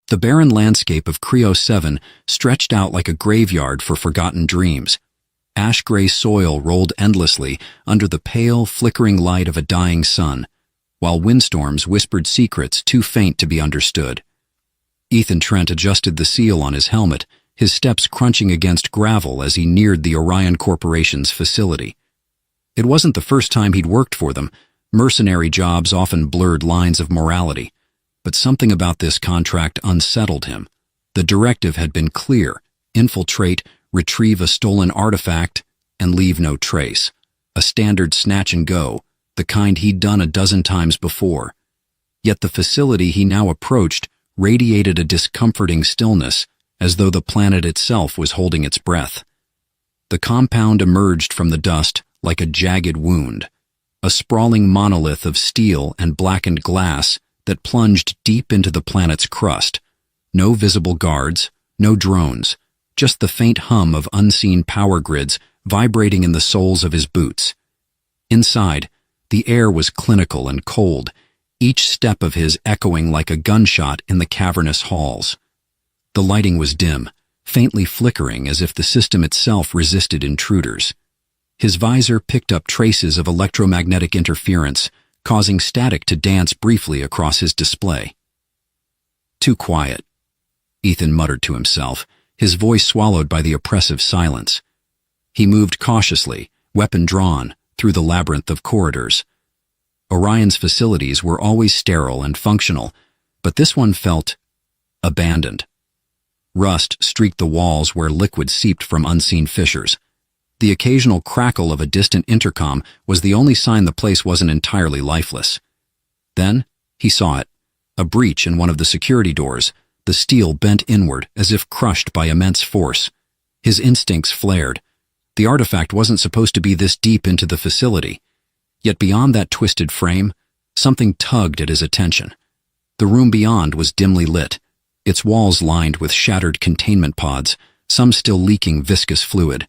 The barren landscape of Creo 7 stretched out like a graveyard for forgotten dreams. Ash-gray soil rolled endlessly under the pale, flickering light of a dying sun, while windstorms whispered secrets too faint to be understood. Ethan Trent adjusted the seal on his helmet, his steps crunching against gravel as he neared the Orion Corporation's facility. It wasn't the first time he'd worked for them. Mercenary jobs often blurred lines of morality. But something about this contract unsettled him. The directive had been clear: infiltrate, retrieve a stolen artifact, and leave no trace. A standard snatch and go, the kind he'd done a dozen times before. Yet the facility he now approached radiated a discomforting stillness, as though the planet itself was holding its breath. The compound emerged from the dust like a jagged wound, a sprawling monolith of steel and blackened glass that plunged deep into the planet's crust. No visible guards, no drones, just the faint hum of unseen power grids vibrating in the soles of his boots. Inside, the air was clinical and cold, each step of his echoing like a gunshot in the cavernous halls. The lighting was dim, faintly flickering as if the system itself resisted intruders. His visor picked up traces of electromagnetic interference, causing static to dance briefly across his display. "Too quiet," Ethan muttered to himself, his voice swallowed by the oppressive silence. He moved cautiously, weapon drawn, through the labyrinth of corridors. Orion's facilities were always sterile and functional, but this one felt abandoned. Rust streaked the walls where liquid seeped from unseen fissures. The occasional crackle of a distant intercom was the only sign the place wasn't entirely lifeless. Then, he saw it, a breach in one of the security doors, the steel bent inward as if crushed by immense force. His instincts flared. The artifact wasn't supposed to be this deep into the facility. Yet beyond that twisted frame, something tugged at his attention. The room beyond was dimly lit, its walls lined with shattered containment pods, some still leaking viscous fluid.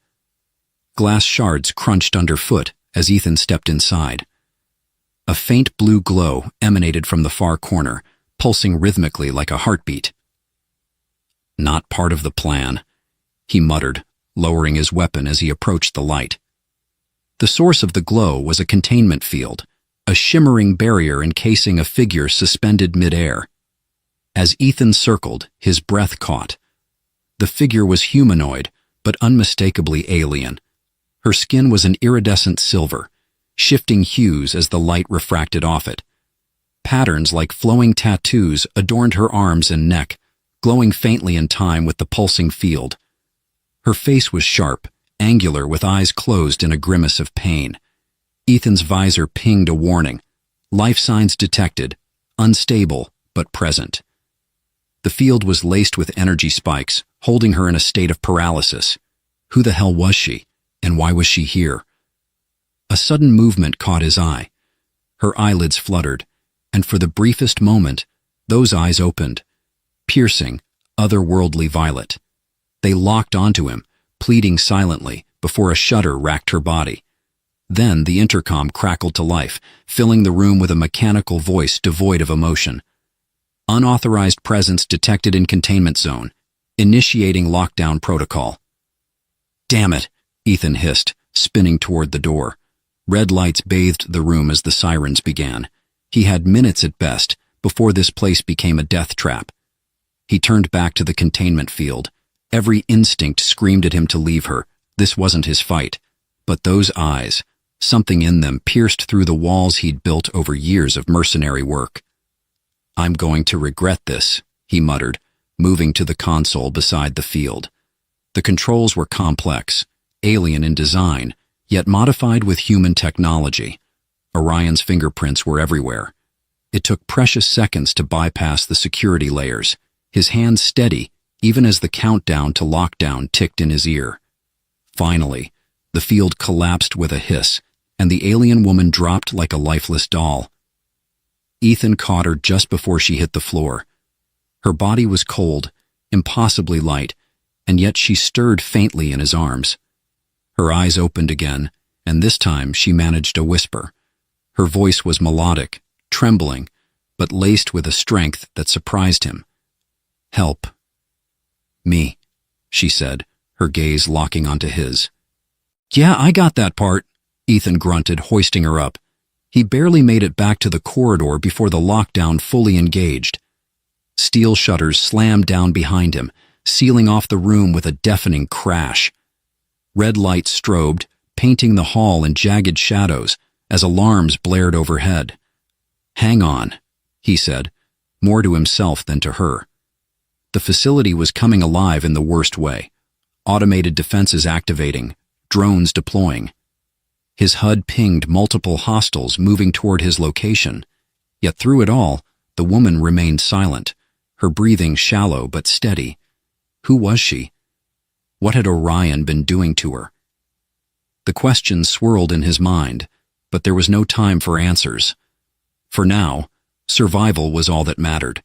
Glass shards crunched underfoot as Ethan stepped inside. A faint blue glow emanated from the far corner, pulsing rhythmically like a heartbeat. "Not part of the plan," he muttered, lowering his weapon as he approached the light. The source of the glow was a containment field, a shimmering barrier encasing a figure suspended midair. As Ethan circled, his breath caught. The figure was humanoid, but unmistakably alien. Her skin was an iridescent silver, shifting hues as the light refracted off it. Patterns like flowing tattoos adorned her arms and neck, glowing faintly in time with the pulsing field. Her face was sharp, angular, with eyes closed in a grimace of pain. Ethan's visor pinged a warning. Life signs detected, unstable but present. The field was laced with energy spikes, holding her in a state of paralysis. Who the hell was she, and why was she here? A sudden movement caught his eye. Her eyelids fluttered, and for the briefest moment, those eyes opened, piercing, otherworldly violet. They locked onto him, pleading silently, before a shudder racked her body. Then the intercom crackled to life, filling the room with a mechanical voice devoid of emotion. "Unauthorized presence detected in containment zone. Initiating lockdown protocol." "Damn it," Ethan hissed, spinning toward the door. Red lights bathed the room as the sirens began. He had minutes at best before this place became a death trap. He turned back to the containment field. Every instinct screamed at him to leave her. This wasn't his fight. But those eyes, something in them pierced through the walls he'd built over years of mercenary work. "I'm going to regret this," he muttered, moving to the console beside the field. The controls were complex, alien in design, yet modified with human technology. Orion's fingerprints were everywhere. It took precious seconds to bypass the security layers, his hands steady, even as the countdown to lockdown ticked in his ear. Finally, the field collapsed with a hiss, and the alien woman dropped like a lifeless doll. Ethan caught her just before she hit the floor. Her body was cold, impossibly light, and yet she stirred faintly in his arms. Her eyes opened again, and this time she managed a whisper. Her voice was melodic, trembling, but laced with a strength that surprised him. Help. Me, she said, her gaze locking onto his. Yeah, I got that part, Ethan grunted, hoisting her up. He barely made it back to the corridor before the lockdown fully engaged. Steel shutters slammed down behind him, sealing off the room with a deafening crash. Red lights strobed, painting the hall in jagged shadows as alarms blared overhead. Hang on, he said, more to himself than to her. The facility was coming alive in the worst way. Automated defenses activating, drones deploying. His HUD pinged multiple hostiles moving toward his location. Yet through it all, the woman remained silent, her breathing shallow but steady. Who was she? What had Orion been doing to her? The questions swirled in his mind, but there was no time for answers. For now, survival was all that mattered.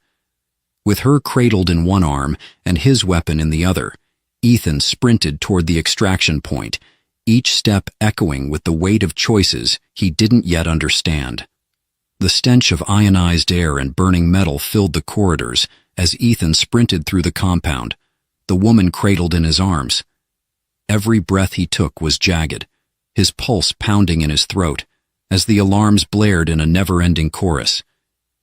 With her cradled in one arm and his weapon in the other, Ethan sprinted toward the extraction point, each step echoing with the weight of choices he didn't yet understand. The stench of ionized air and burning metal filled the corridors as Ethan sprinted through the compound, the woman cradled in his arms. Every breath he took was jagged, his pulse pounding in his throat, as the alarms blared in a never-ending chorus.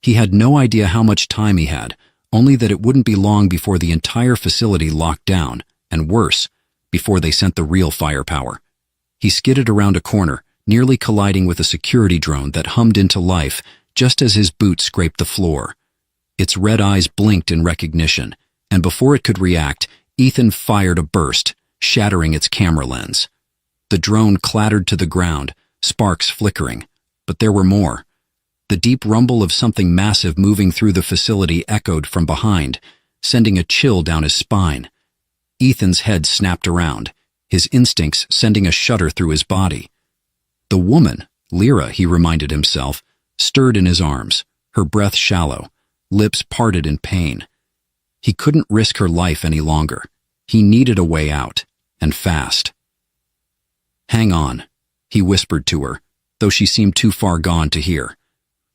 He had no idea how much time he had, only that it wouldn't be long before the entire facility locked down, and worse, before they sent the real firepower. He skidded around a corner, nearly colliding with a security drone that hummed into life just as his boot scraped the floor. Its red eyes blinked in recognition, and before it could react, Ethan fired a burst, shattering its camera lens. The drone clattered to the ground, sparks flickering, but there were more. The deep rumble of something massive moving through the facility echoed from behind, sending a chill down his spine. Ethan's head snapped around, his instincts sending a shudder through his body. The woman, Lyra, he reminded himself, stirred in his arms, her breath shallow, lips parted in pain. He couldn't risk her life any longer. He needed a way out, and fast. Hang on, he whispered to her, though she seemed too far gone to hear.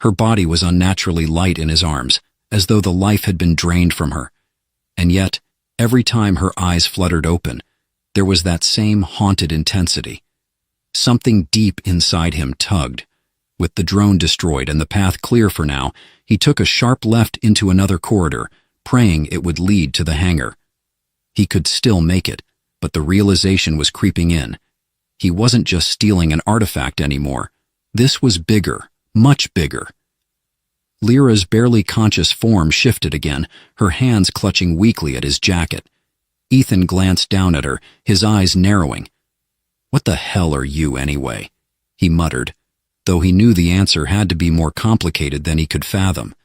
Her body was unnaturally light in his arms, as though the life had been drained from her. And yet, every time her eyes fluttered open, there was that same haunted intensity. Something deep inside him tugged. With the drone destroyed and the path clear for now, he took a sharp left into another corridor, praying it would lead to the hangar. He could still make it, but the realization was creeping in. He wasn't just stealing an artifact anymore. This was bigger, much bigger. Lyra's barely conscious form shifted again, her hands clutching weakly at his jacket. Ethan glanced down at her, his eyes narrowing. "What the hell are you, anyway?" he muttered, though he knew the answer had to be more complicated than he could fathom.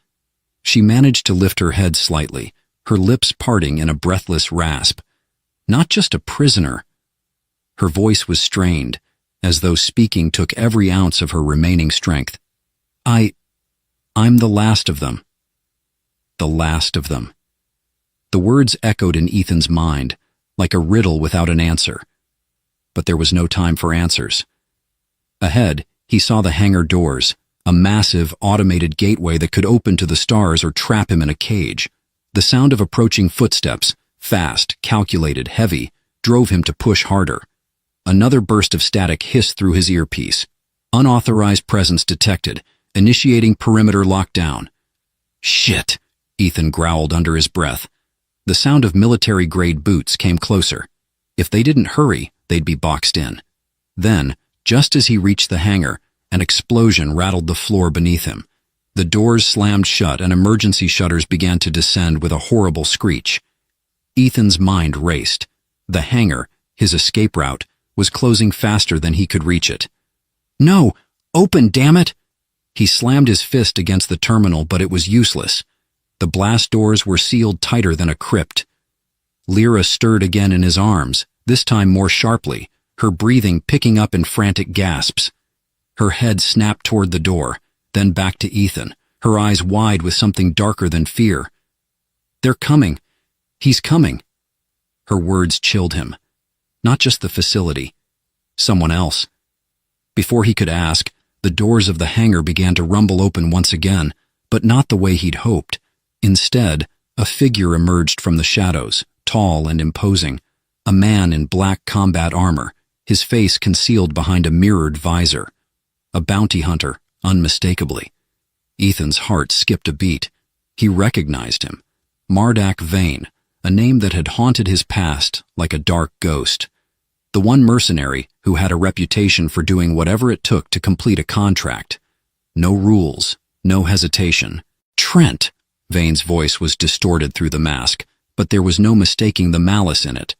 She managed to lift her head slightly, her lips parting in a breathless rasp. Not just a prisoner. Her voice was strained, as though speaking took every ounce of her remaining strength. I'm the last of them. The last of them. The words echoed in Ethan's mind, like a riddle without an answer. But there was no time for answers. Ahead, he saw the hangar doors, a massive, automated gateway that could open to the stars or trap him in a cage. The sound of approaching footsteps, fast, calculated, heavy, drove him to push harder. Another burst of static hissed through his earpiece. Unauthorized presence detected, initiating perimeter lockdown. Shit, Ethan growled under his breath. The sound of military-grade boots came closer. If they didn't hurry, they'd be boxed in. Then, just as he reached the hangar, an explosion rattled the floor beneath him. The doors slammed shut and emergency shutters began to descend with a horrible screech. Ethan's mind raced. The hangar, his escape route, was closing faster than he could reach it. No! Open, damn it! He slammed his fist against the terminal, but it was useless. The blast doors were sealed tighter than a crypt. Lyra stirred again in his arms, this time more sharply, her breathing picking up in frantic gasps. Her head snapped toward the door, then back to Ethan, her eyes wide with something darker than fear. They're coming. He's coming. Her words chilled him. Not just the facility. Someone else. Before he could ask, the doors of the hangar began to rumble open once again, but not the way he'd hoped. Instead, A figure emerged from the shadows, tall and imposing, a man in black combat armor, his face concealed behind a mirrored visor. A bounty hunter, unmistakably. Ethan's heart skipped a beat. He recognized him. Mardak Vane, a name that had haunted his past like a dark ghost. The one mercenary who had a reputation for doing whatever it took to complete a contract. No rules, no hesitation. Trent! Vane's voice was distorted through the mask, but there was no mistaking the malice in it.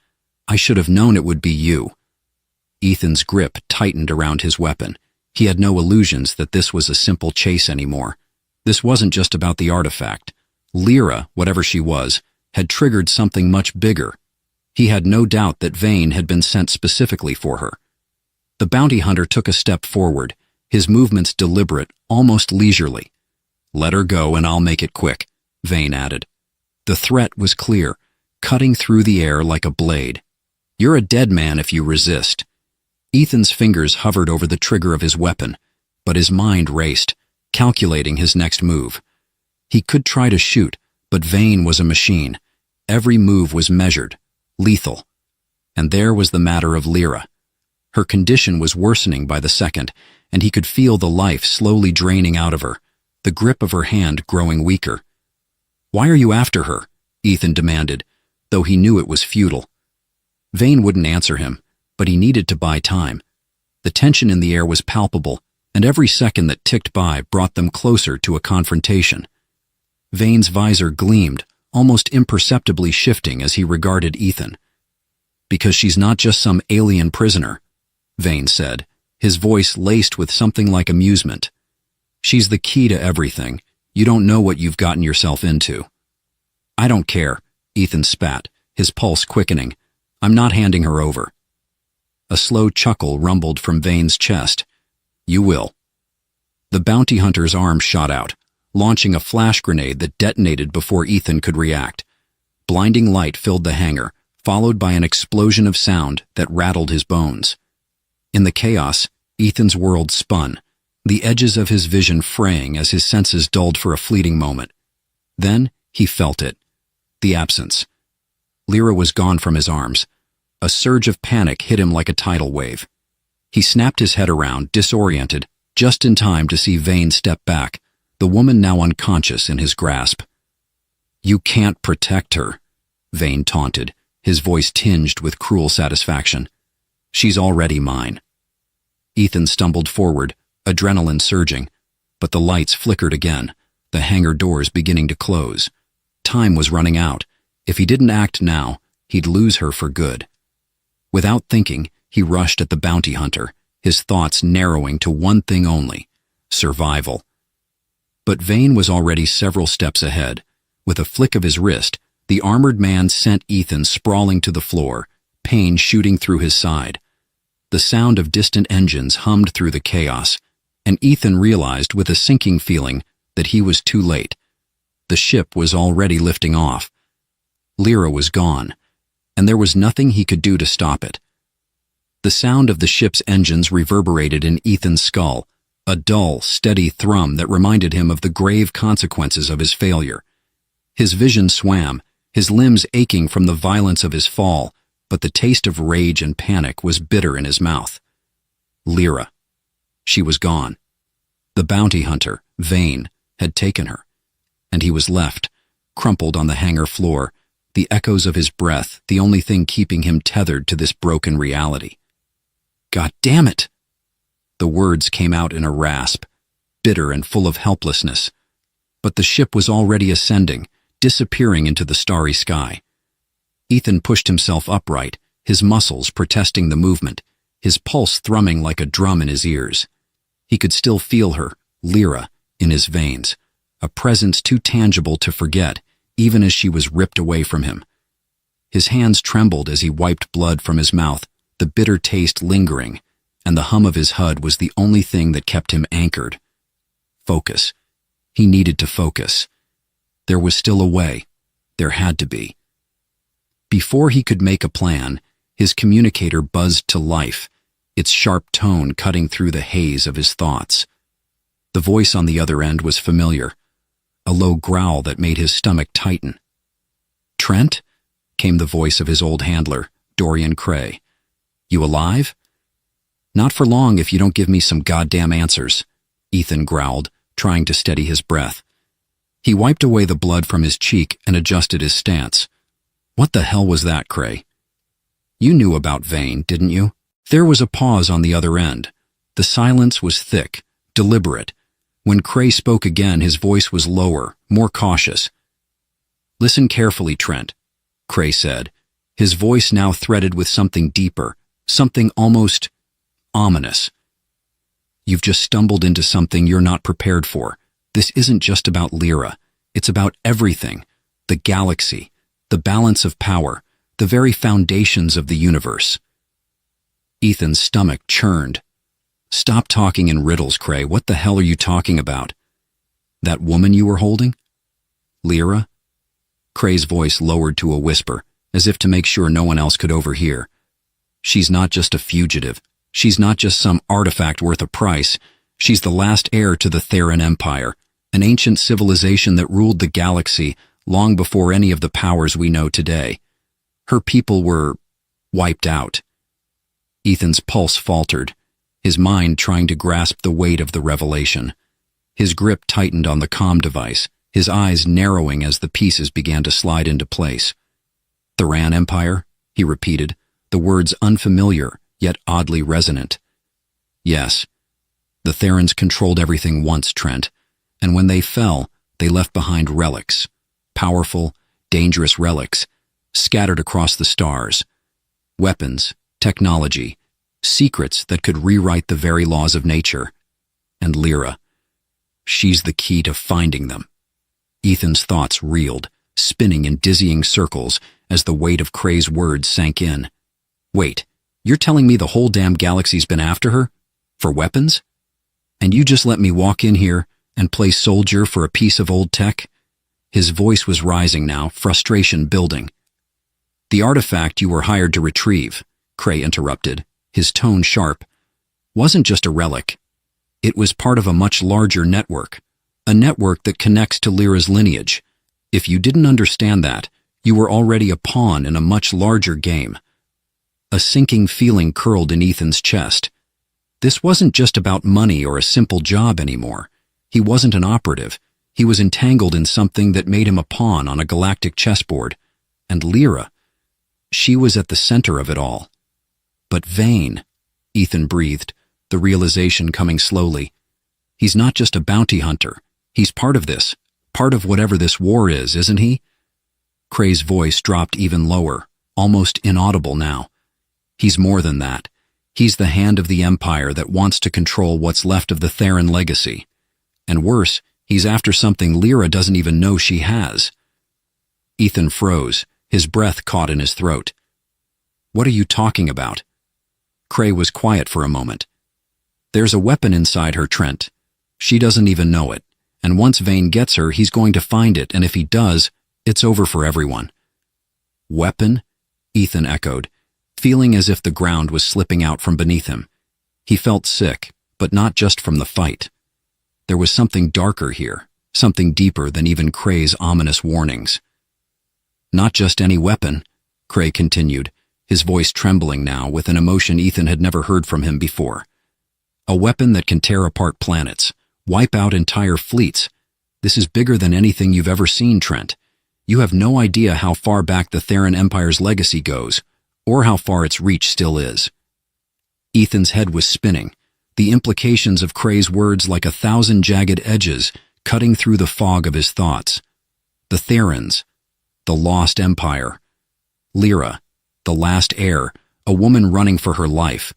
I should have known it would be you. Ethan's grip tightened around his weapon. He had no illusions that this was a simple chase anymore. This wasn't just about the artifact. Lyra, whatever she was, had triggered something much bigger. He had no doubt that Vane had been sent specifically for her. The bounty hunter took a step forward, his movements deliberate, almost leisurely. Let her go and I'll make it quick, Vane added. The threat was clear, cutting through the air like a blade. You're a dead man if you resist. Ethan's fingers hovered over the trigger of his weapon, but his mind raced, calculating his next move. He could try to shoot, but Vane was a machine. Every move was measured, lethal. And there was the matter of Lyra. Her condition was worsening by the second, and he could feel the life slowly draining out of her, the grip of her hand growing weaker. Why are you after her? Ethan demanded, though he knew it was futile. Vane wouldn't answer him, but he needed to buy time. The tension in the air was palpable, and every second that ticked by brought them closer to a confrontation. Vane's visor gleamed, almost imperceptibly shifting as he regarded Ethan. Because she's not just some alien prisoner, Vane said, his voice laced with something like amusement. She's the key to everything. You don't know what you've gotten yourself into. I don't care, Ethan spat, his pulse quickening. I'm not handing her over. A slow chuckle rumbled from Vane's chest. You will. The bounty hunter's arm shot out, launching a flash grenade that detonated before Ethan could react. Blinding light filled the hangar, followed by an explosion of sound that rattled his bones. In the chaos, Ethan's world spun, the edges of his vision fraying as his senses dulled for a fleeting moment. Then he felt it. The absence. Lyra was gone from his arms. A surge of panic hit him like a tidal wave. He snapped his head around, disoriented, just in time to see Vane step back, the woman now unconscious in his grasp. You can't protect her, Vane taunted, his voice tinged with cruel satisfaction. She's already mine. Ethan stumbled forward, adrenaline surging, but the lights flickered again, the hangar doors beginning to close. Time was running out. If he didn't act now, he'd lose her for good. Without thinking, he rushed at the bounty hunter, his thoughts narrowing to one thing only: survival. But Vane was already several steps ahead. With a flick of his wrist, the armored man sent Ethan sprawling to the floor, pain shooting through his side. The sound of distant engines hummed through the chaos, and Ethan realized with a sinking feeling that he was too late. The ship was already lifting off. Lyra was gone, and there was nothing he could do to stop it. The sound of the ship's engines reverberated in Ethan's skull, a dull, steady thrum that reminded him of the grave consequences of his failure. His vision swam, his limbs aching from the violence of his fall, but the taste of rage and panic was bitter in his mouth. Lyra. She was gone. The bounty hunter, Vane, had taken her, and he was left, crumpled on the hangar floor, the echoes of his breath the only thing keeping him tethered to this broken reality. God damn it! The words came out in a rasp, bitter and full of helplessness. But the ship was already ascending, disappearing into the starry sky. Ethan pushed himself upright, his muscles protesting the movement, his pulse thrumming like a drum in his ears. He could still feel her, Lyra, in his veins, a presence too tangible to forget, even as she was ripped away from him. His hands trembled as he wiped blood from his mouth, the bitter taste lingering, and the hum of his HUD was the only thing that kept him anchored. Focus. He needed to focus. There was still a way. There had to be. Before he could make a plan, his communicator buzzed to life, its sharp tone cutting through the haze of his thoughts. The voice on the other end was familiar, a low growl that made his stomach tighten. Trent? Came the voice of his old handler, Dorian Cray. You alive? Not for long if you don't give me some goddamn answers, Ethan growled, trying to steady his breath. He wiped away the blood from his cheek and adjusted his stance. What the hell was that, Cray? You knew about Vane, didn't you? There was a pause on the other end. The silence was thick, deliberate. When Cray spoke again, his voice was lower, more cautious. Listen carefully, Trent, Cray said, his voice now threaded with something deeper, something almost ominous. You've just stumbled into something you're not prepared for. This isn't just about Lyra. It's about everything. The galaxy, the balance of power, the very foundations of the universe. Ethan's stomach churned. Stop talking in riddles, Cray. What the hell are you talking about? That woman you were holding? Lyra? Cray's voice lowered to a whisper, as if to make sure no one else could overhear. She's not just a fugitive. She's not just some artifact worth a price. She's the last heir to the Theran Empire, an ancient civilization that ruled the galaxy long before any of the powers we know today. Her people were wiped out. Ethan's pulse faltered, his mind trying to grasp the weight of the revelation. His grip tightened on the comm device, his eyes narrowing as the pieces began to slide into place. Theran Empire, he repeated, the words unfamiliar, yet oddly resonant. Yes, the Therans controlled everything once, Trent, and when they fell, they left behind relics, powerful, dangerous relics, scattered across the stars. Weapons, technology, secrets that could rewrite the very laws of nature. And Lyra, she's the key to finding them. Ethan's thoughts reeled, spinning in dizzying circles as the weight of Cray's words sank in. Wait, you're telling me the whole damn galaxy's been after her? For weapons? And you just let me walk in here and play soldier for a piece of old tech? His voice was rising now, frustration building. The artifact you were hired to retrieve, Cray interrupted, his tone sharp, wasn't just a relic. It was part of a much larger network, a network that connects to Lyra's lineage. If you didn't understand that, you were already a pawn in a much larger game. A sinking feeling curled in Ethan's chest. This wasn't just about money or a simple job anymore. He wasn't an operative. He was entangled in something that made him a pawn on a galactic chessboard. And Lyra, she was at the center of it all. But Vane, Ethan breathed, the realization coming slowly. He's not just a bounty hunter. He's part of this, part of whatever this war is, isn't he? Cray's voice dropped even lower, almost inaudible now. He's more than that. He's the hand of the Empire that wants to control what's left of the Theran legacy. And worse, he's after something Lyra doesn't even know she has. Ethan froze, his breath caught in his throat. What are you talking about? Cray was quiet for a moment. There's a weapon inside her, Trent. She doesn't even know it. And once Vane gets her, he's going to find it, and if he does, it's over for everyone. Weapon? Ethan echoed, feeling as if the ground was slipping out from beneath him. He felt sick, but not just from the fight. There was something darker here, something deeper than even Cray's ominous warnings. Not just any weapon, Cray continued, his voice trembling now with an emotion Ethan had never heard from him before. A weapon that can tear apart planets, wipe out entire fleets. This is bigger than anything you've ever seen, Trent. You have no idea how far back the Theran Empire's legacy goes, or how far its reach still is. Ethan's head was spinning, the implications of Cray's words like 1,000 jagged edges cutting through the fog of his thoughts. The Therans, the lost empire. Lyra, the last heir, a woman running for her life,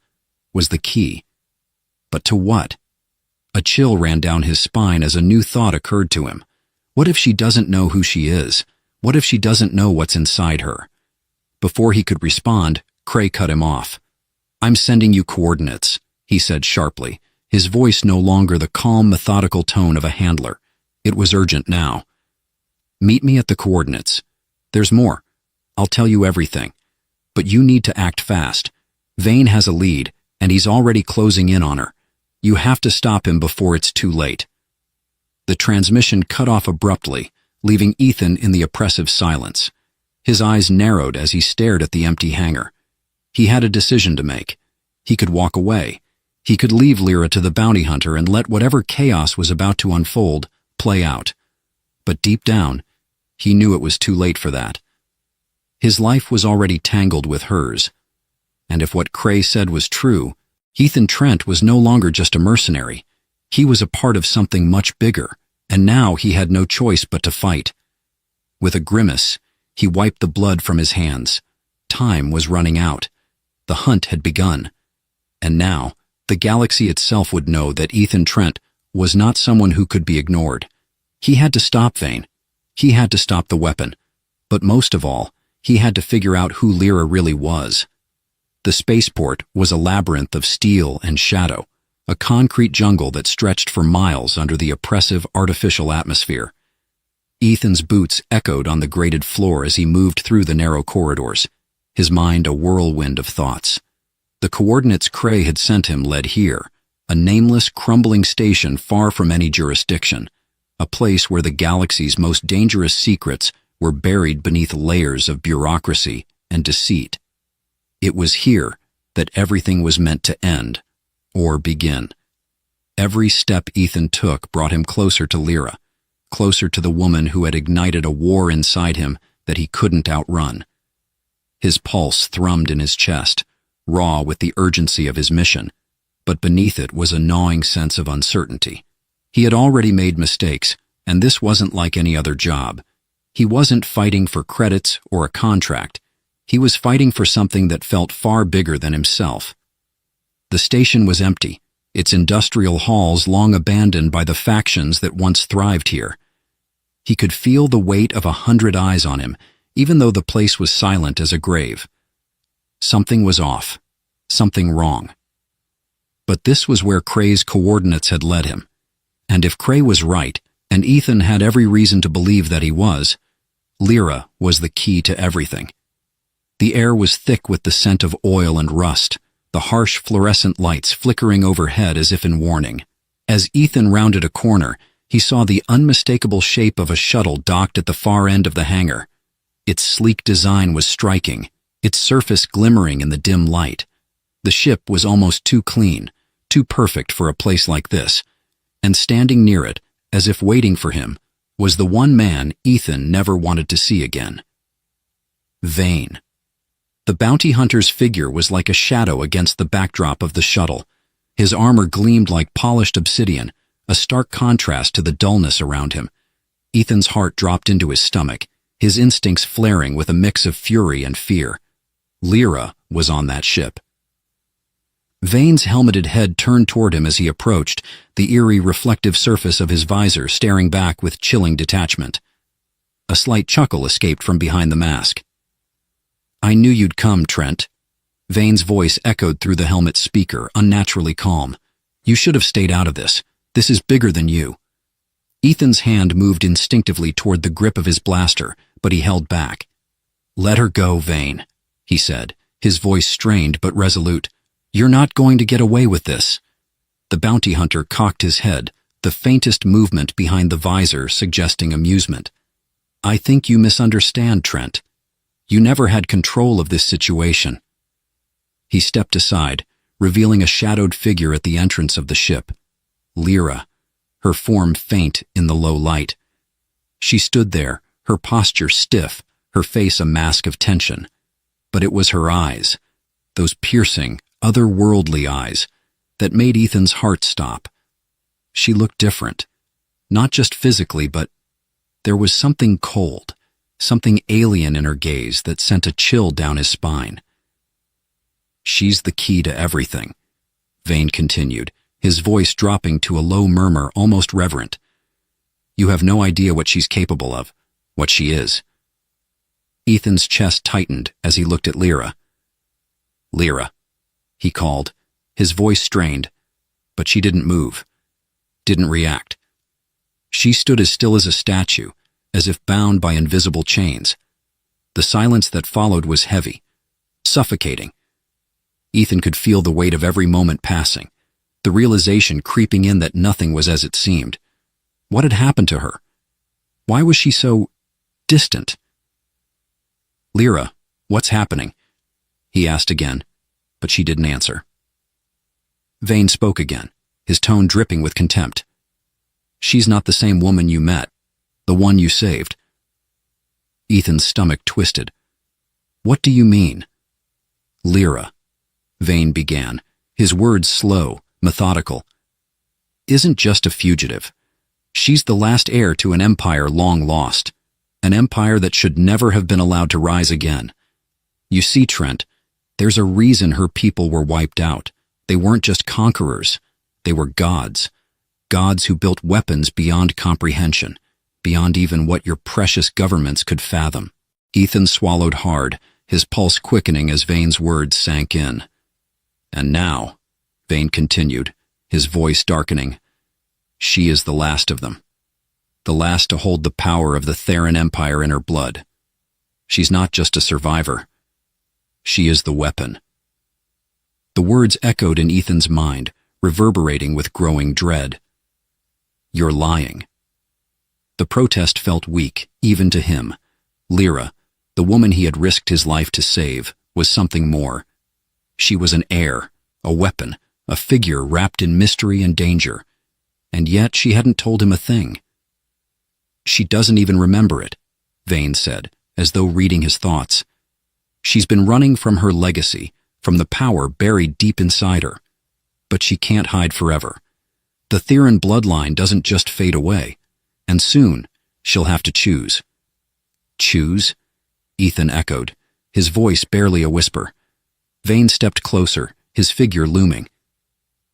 was the key. But to what? A chill ran down his spine as a new thought occurred to him. What if she doesn't know who she is? What if she doesn't know what's inside her? Before he could respond, Cray cut him off. I'm sending you coordinates, he said sharply, his voice no longer the calm, methodical tone of a handler. It was urgent now. Meet me at the coordinates. There's more. I'll tell you everything. But you need to act fast. Vane has a lead, and he's already closing in on her. You have to stop him before it's too late. The transmission cut off abruptly, leaving Ethan in the oppressive silence. His eyes narrowed as he stared at the empty hangar. He had a decision to make. He could walk away. He could leave Lyra to the bounty hunter and let whatever chaos was about to unfold play out. But deep down, he knew it was too late for that. His life was already tangled with hers. And if what Cray said was true, Ethan Trent was no longer just a mercenary. He was a part of something much bigger, and now he had no choice but to fight. With a grimace, he wiped the blood from his hands. Time was running out. The hunt had begun. And now, the galaxy itself would know that Ethan Trent was not someone who could be ignored. He had to stop Vane. He had to stop the weapon. But most of all, he had to figure out who Lyra really was. The spaceport was a labyrinth of steel and shadow, a concrete jungle that stretched for miles under the oppressive artificial atmosphere. Ethan's boots echoed on the grated floor as he moved through the narrow corridors, his mind a whirlwind of thoughts. The coordinates Cray had sent him led here, a nameless, crumbling station far from any jurisdiction, a place where the galaxy's most dangerous secrets were buried beneath layers of bureaucracy and deceit. It was here that everything was meant to end, or begin. Every step Ethan took brought him closer to Lyra, closer to the woman who had ignited a war inside him that he couldn't outrun. His pulse thrummed in his chest, raw with the urgency of his mission, but beneath it was a gnawing sense of uncertainty. He had already made mistakes, and this wasn't like any other job. He wasn't fighting for credits or a contract. He was fighting for something that felt far bigger than himself. The station was empty, its industrial halls long abandoned by the factions that once thrived here. He could feel the weight of 100 eyes on him, even though the place was silent as a grave. Something was off, something wrong. But this was where Cray's coordinates had led him. And if Cray was right, and Ethan had every reason to believe that he was, Lyra was the key to everything. The air was thick with the scent of oil and rust, the harsh fluorescent lights flickering overhead as if in warning. As Ethan rounded a corner, he saw the unmistakable shape of a shuttle docked at the far end of the hangar. Its sleek design was striking, its surface glimmering in the dim light. The ship was almost too clean, too perfect for a place like this, and standing near it, as if waiting for him, was the one man Ethan never wanted to see again. Vane. The bounty hunter's figure was like a shadow against the backdrop of the shuttle. His armor gleamed like polished obsidian, a stark contrast to the dullness around him. Ethan's heart dropped into his stomach, his instincts flaring with a mix of fury and fear. Lyra was on that ship. Vane's helmeted head turned toward him as he approached, the eerie reflective surface of his visor staring back with chilling detachment. A slight chuckle escaped from behind the mask. "I knew you'd come, Trent." Vane's voice echoed through the helmet's speaker, unnaturally calm. "You should have stayed out of this. This is bigger than you." Ethan's hand moved instinctively toward the grip of his blaster, but he held back. "Let her go, Vane," he said, his voice strained but resolute. "You're not going to get away with this." The bounty hunter cocked his head, the faintest movement behind the visor suggesting amusement. "I think you misunderstand, Trent. You never had control of this situation." He stepped aside, revealing a shadowed figure at the entrance of the ship. Lyra, her form faint in the low light. She stood there, her posture stiff, her face a mask of tension. But it was her eyes, those piercing, otherworldly eyes, that made Ethan's heart stop. She looked different, not just physically, but there was something cold, something alien in her gaze that sent a chill down his spine. "She's the key to everything," Vane continued, his voice dropping to a low murmur almost reverent. "You have no idea what she's capable of, what she is." Ethan's chest tightened as he looked at Lyra. "Lyra," he called, his voice strained, but she didn't move, didn't react. She stood as still as a statue, as if bound by invisible chains. The silence that followed was heavy, suffocating. Ethan could feel the weight of every moment passing, the realization creeping in that nothing was as it seemed. What had happened to her? Why was she so distant? "Lyra, what's happening?" he asked again, but she didn't answer. Vane spoke again, his tone dripping with contempt. "She's not the same woman you met, the one you saved." Ethan's stomach twisted. "What do you mean?" "Lyra," Vane began, his words slow, methodical, "isn't just a fugitive. She's the last heir to an empire long lost, an empire that should never have been allowed to rise again. You see, Trent, there's a reason her people were wiped out. They weren't just conquerors. They were gods. Gods who built weapons beyond comprehension, beyond even what your precious governments could fathom." Ethan swallowed hard, his pulse quickening as Vane's words sank in. "And now," Vane continued, his voice darkening, "she is the last of them. The last to hold the power of the Theran Empire in her blood. She's not just a survivor. She is the weapon." The words echoed in Ethan's mind, reverberating with growing dread. "You're lying." The protest felt weak, even to him. Lyra, the woman he had risked his life to save, was something more. She was an heir, a weapon, a figure wrapped in mystery and danger. And yet she hadn't told him a thing. "She doesn't even remember it," Vane said, as though reading his thoughts. "She's been running from her legacy, from the power buried deep inside her. But she can't hide forever. The Theran bloodline doesn't just fade away, and soon she'll have to choose." "Choose?" Ethan echoed, his voice barely a whisper. Vane stepped closer, his figure looming.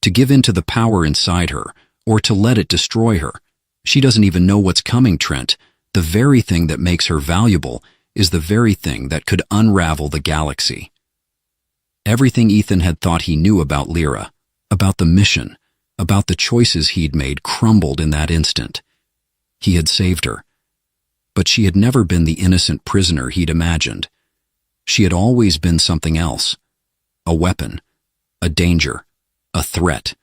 To give in to the power inside her, or to let it destroy her. She doesn't even know what's coming, Trent. The very thing that makes her valuable is the very thing that could unravel the galaxy. Everything Ethan had thought he knew about Lyra, about the mission, about the choices he'd made, crumbled in that instant. He had saved her. But she had never been the innocent prisoner he'd imagined. She had always been something else. A weapon, a danger, a threat.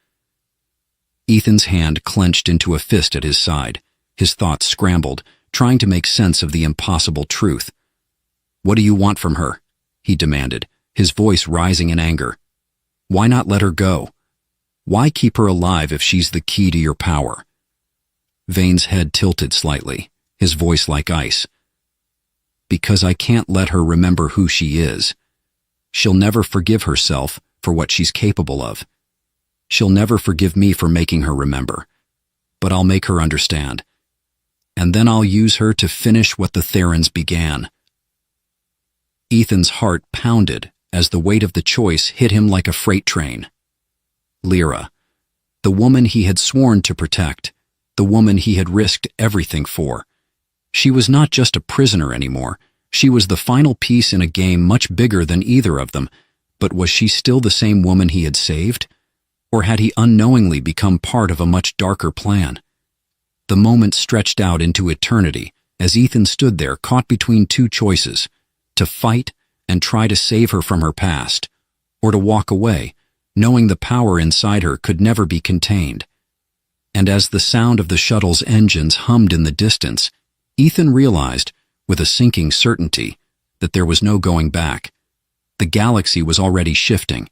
Ethan's hand clenched into a fist at his side. His thoughts scrambled, trying to make sense of the impossible truth. "What do you want from her?" he demanded, his voice rising in anger. "Why not let her go? Why keep her alive if she's the key to your power?" Vane's head tilted slightly, his voice like ice. "Because I can't let her remember who she is. She'll never forgive herself for what she's capable of. She'll never forgive me for making her remember. But I'll make her understand. And then I'll use her to finish what the Therans began." Ethan's heart pounded as the weight of the choice hit him like a freight train. Lyra, the woman he had sworn to protect, the woman he had risked everything for. She was not just a prisoner anymore. She was the final piece in a game much bigger than either of them. But was she still the same woman he had saved? Or had he unknowingly become part of a much darker plan? The moment stretched out into eternity as Ethan stood there caught between two choices: to fight and try to save her from her past, or to walk away, knowing the power inside her could never be contained. And as the sound of the shuttle's engines hummed in the distance, Ethan realized, with a sinking certainty, that there was no going back. The galaxy was already shifting,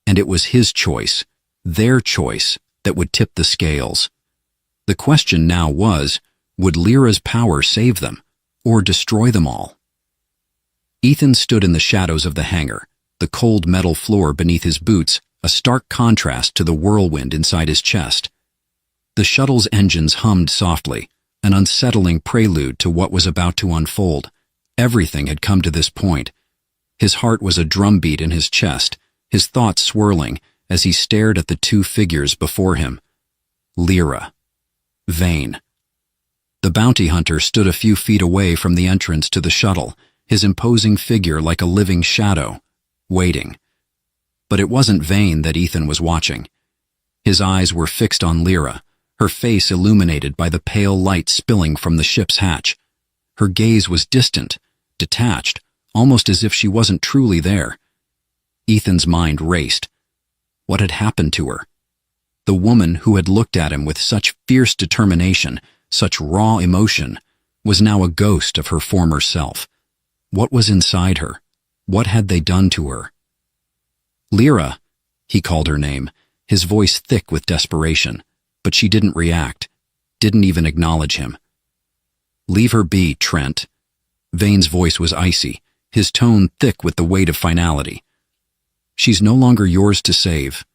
and it was his choice, their choice, that would tip the scales. The question now was, would Lyra's power save them, or destroy them all? Ethan stood in the shadows of the hangar, the cold metal floor beneath his boots, a stark contrast to the whirlwind inside his chest. The shuttle's engines hummed softly, an unsettling prelude to what was about to unfold. Everything had come to this point. His heart was a drumbeat in his chest, his thoughts swirling as he stared at the two figures before him. Lyra. Vane. The bounty hunter stood a few feet away from the entrance to the shuttle, his imposing figure like a living shadow, waiting. But it wasn't Vane that Ethan was watching. His eyes were fixed on Lyra, her face illuminated by the pale light spilling from the ship's hatch. Her gaze was distant, detached, almost as if she wasn't truly there. Ethan's mind raced. What had happened to her? The woman who had looked at him with such fierce determination, such raw emotion, was now a ghost of her former self. What was inside her? What had they done to her? Lyra, he called her name, his voice thick with desperation, but she didn't react, didn't even acknowledge him. Leave her be, Trent. Vane's voice was icy, his tone thick with the weight of finality. She's no longer yours to save.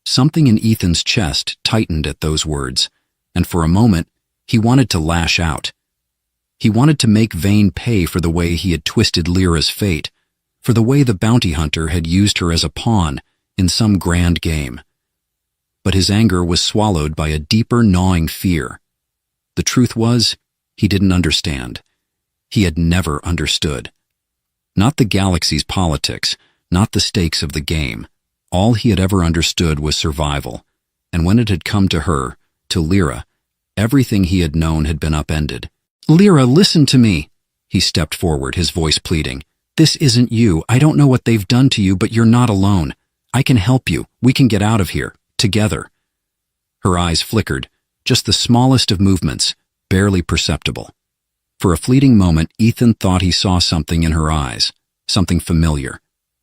Something in Ethan's chest tightened at those words, and for a moment, he wanted to lash out. He wanted to make Vane pay for the way he had twisted Lyra's fate, for the way the bounty hunter had used her as a pawn in some grand game. But his anger was swallowed by a deeper, gnawing fear. The truth was, he didn't understand. He had never understood. Not the galaxy's politics, not the stakes of the game. All he had ever understood was survival, and when it had come to her, to Lyra, everything he had known had been upended. Lyra, listen to me. He stepped forward, his voice pleading. This isn't you. I don't know what they've done to you, but you're not alone. I can help you. We can get out of here, together. Her eyes flickered, just the smallest of movements, barely perceptible. For a fleeting moment, Ethan thought he saw something in her eyes, something familiar,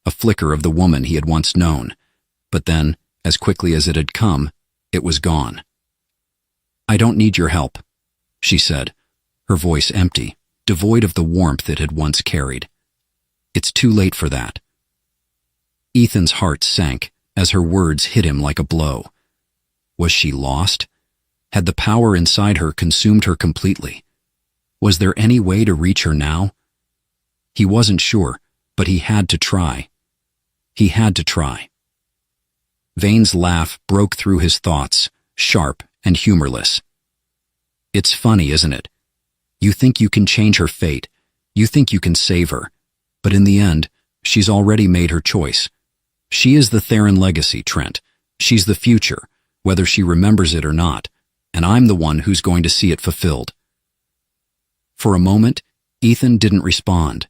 a flicker of the woman he had once known. But then, as quickly as it had come, it was gone. I don't need your help, she said, her voice empty, devoid of the warmth it had once carried. It's too late for that. Ethan's heart sank as her words hit him like a blow. Was she lost? Had the power inside her consumed her completely? Was there any way to reach her now? He wasn't sure, but he had to try. He had to try. Vane's laugh broke through his thoughts, sharp and humorless. It's funny, isn't it? You think you can change her fate. You think you can save her. But in the end, she's already made her choice. She is the Theron legacy, Trent. She's the future, whether she remembers it or not, and I'm the one who's going to see it fulfilled. For a moment, Ethan didn't respond.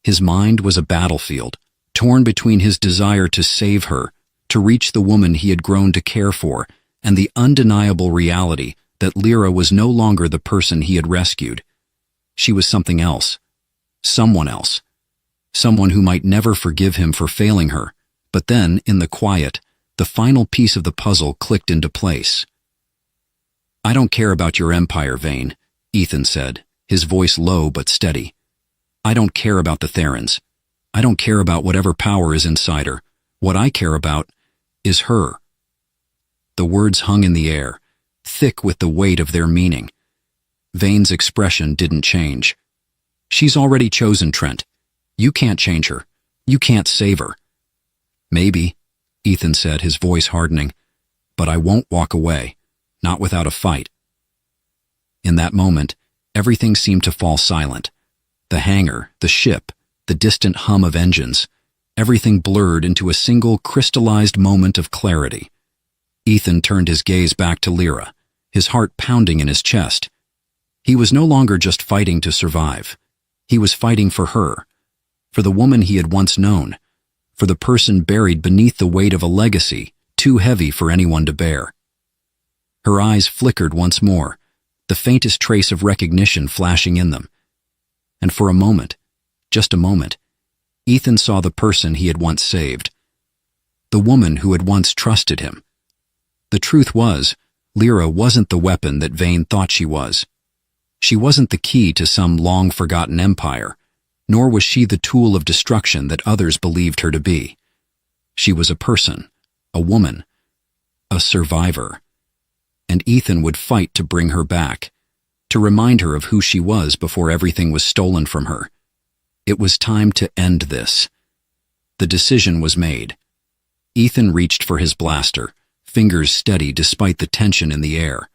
His mind was a battlefield, torn between his desire to save her, to reach the woman he had grown to care for, and the undeniable reality that Lyra was no longer the person he had rescued. She was something else. Someone else. Someone who might never forgive him for failing her. But then, in the quiet, the final piece of the puzzle clicked into place. I don't care about your empire, Vane, Ethan said, his voice low but steady. I don't care about the Therons. I don't care about whatever power is inside her. What I care about is her. The words hung in the air, thick with the weight of their meaning. Vane's expression didn't change. She's already chosen, Trent. You can't change her. You can't save her. Maybe, Ethan said, his voice hardening, but I won't walk away, not without a fight. In that moment, everything seemed to fall silent. The hangar, the ship, the distant hum of engines, everything blurred into a single crystallized moment of clarity. Ethan turned his gaze back to Lyra, his heart pounding in his chest. He was no longer just fighting to survive. He was fighting for her, for the woman he had once known, for the person buried beneath the weight of a legacy too heavy for anyone to bear. Her eyes flickered once more, the faintest trace of recognition flashing in them. And for a moment, just a moment, Ethan saw the person he had once saved, the woman who had once trusted him. The truth was, Lyra wasn't the weapon that Vane thought she was. She wasn't the key to some long-forgotten empire, nor was she the tool of destruction that others believed her to be. She was a person, a woman, a survivor. And Ethan would fight to bring her back, to remind her of who she was before everything was stolen from her. It was time to end this. The decision was made. Ethan reached for his blaster, fingers steady despite the tension in the air.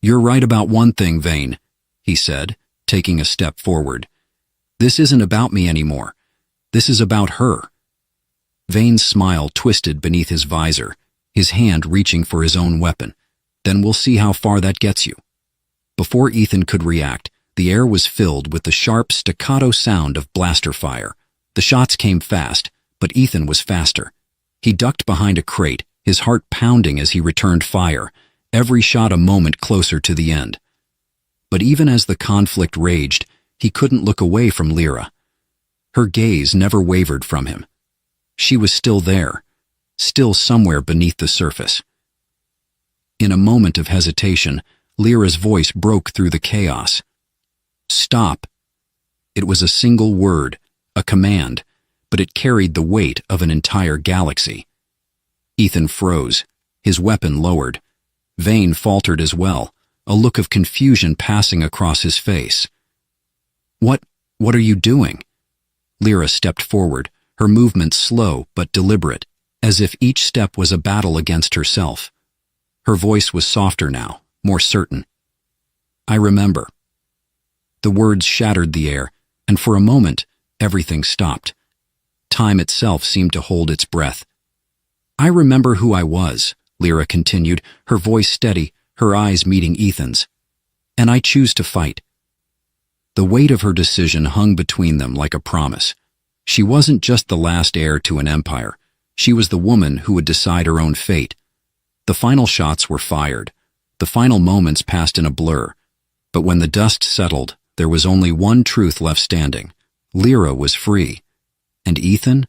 You're right about one thing, Vane, he said, taking a step forward. This isn't about me anymore. This is about her. Vane's smile twisted beneath his visor, his hand reaching for his own weapon. Then we'll see how far that gets you. Before Ethan could react, the air was filled with the sharp staccato sound of blaster fire. The shots came fast, but Ethan was faster. He ducked behind a crate, his heart pounding as he returned fire, every shot a moment closer to the end. But even as the conflict raged, He couldn't look away from Lyra. Her gaze never wavered from him. She was still there, still somewhere beneath the surface. In a moment of hesitation, Lyra's voice broke through the chaos. "Stop." It was a single word, a command, but it carried the weight of an entire galaxy. Ethan froze, his weapon lowered. Vane faltered as well, a look of confusion passing across his face. What are you doing?" Lyra stepped forward, her movements slow but deliberate, as if each step was a battle against herself. Her voice was softer now, more certain. "I remember." The words shattered the air, and for a moment, everything stopped. Time itself seemed to hold its breath. "I remember who I was," Lyra continued, her voice steady, her eyes meeting Ethan's. "And I choose to fight." The weight of her decision hung between them like a promise. She wasn't just the last heir to an empire. She was the woman who would decide her own fate. The final shots were fired. The final moments passed in a blur. But when the dust settled, there was only one truth left standing. Lyra was free. And Ethan?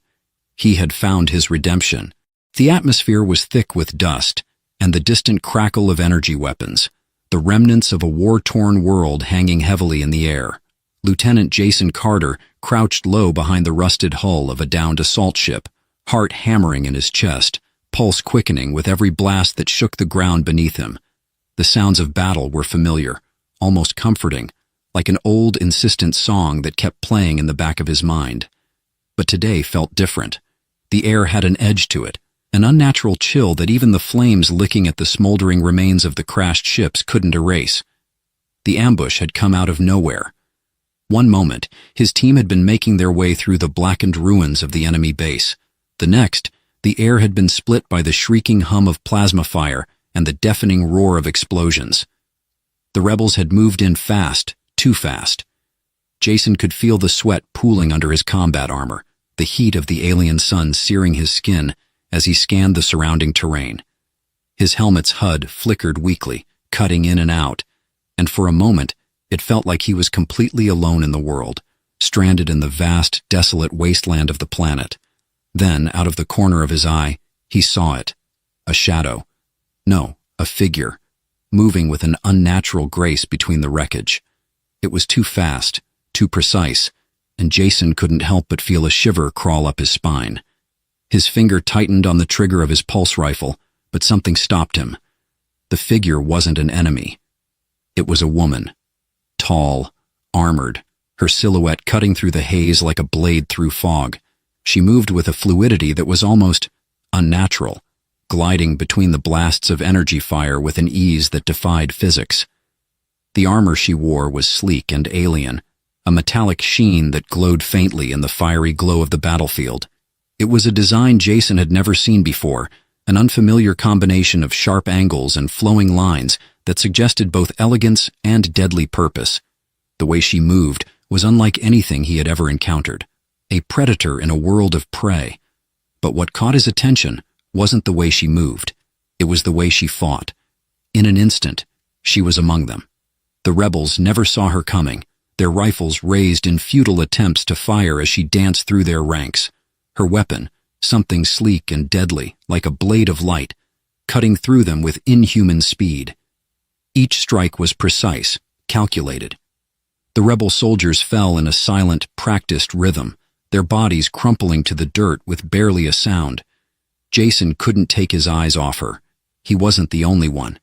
He had found his redemption. The atmosphere was thick with dust, and the distant crackle of energy weapons, the remnants of a war-torn world hanging heavily in the air. Lieutenant Jason Carter crouched low behind the rusted hull of a downed assault ship, heart hammering in his chest, pulse quickening with every blast that shook the ground beneath him. The sounds of battle were familiar, almost comforting, like an old, insistent song that kept playing in the back of his mind. But today felt different. The air had an edge to it, an unnatural chill that even the flames licking at the smoldering remains of the crashed ships couldn't erase. The ambush had come out of nowhere. One moment, his team had been making their way through the blackened ruins of the enemy base. The next, the air had been split by the shrieking hum of plasma fire and the deafening roar of explosions. The rebels had moved in fast, too fast. Jason could feel the sweat pooling under his combat armor, the heat of the alien sun searing his skin as he scanned the surrounding terrain. His helmet's HUD flickered weakly, cutting in and out, and for a moment it felt like he was completely alone in the world, stranded in the vast, desolate wasteland of the planet. Then, out of the corner of his eye, he saw it. A shadow. No, a figure, moving with an unnatural grace between the wreckage. It was too fast, too precise, and Jason couldn't help but feel a shiver crawl up his spine. His finger tightened on the trigger of his pulse rifle, but something stopped him. The figure wasn't an enemy. It was a woman. Tall, armored, her silhouette cutting through the haze like a blade through fog. She moved with a fluidity that was almost unnatural, gliding between the blasts of energy fire with an ease that defied physics. The armor she wore was sleek and alien, a metallic sheen that glowed faintly in the fiery glow of the battlefield. It was a design Jason had never seen before, an unfamiliar combination of sharp angles and flowing lines that suggested both elegance and deadly purpose. The way she moved was unlike anything he had ever encountered, a predator in a world of prey. But what caught his attention wasn't the way she moved. It was the way she fought. In an instant, she was among them. The rebels never saw her coming, their rifles raised in futile attempts to fire as she danced through their ranks. Her weapon, something sleek and deadly, like a blade of light, cutting through them with inhuman speed. Each strike was precise, calculated. The rebel soldiers fell in a silent, practiced rhythm, their bodies crumpling to the dirt with barely a sound. Jason couldn't take his eyes off her. He wasn't the only one.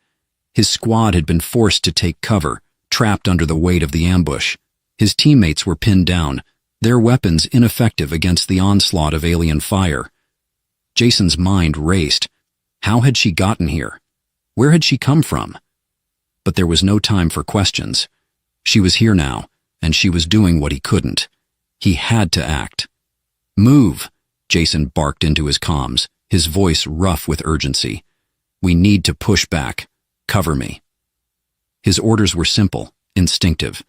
His squad had been forced to take cover, trapped under the weight of the ambush. His teammates were pinned down, their weapons ineffective against the onslaught of alien fire. Jason's mind raced. How had she gotten here? Where had she come from? But there was no time for questions. She was here now, and she was doing what he couldn't. He had to act. "Move," Jason barked into his comms, his voice rough with urgency. "We need to push back. Cover me." His orders were simple, instinctive.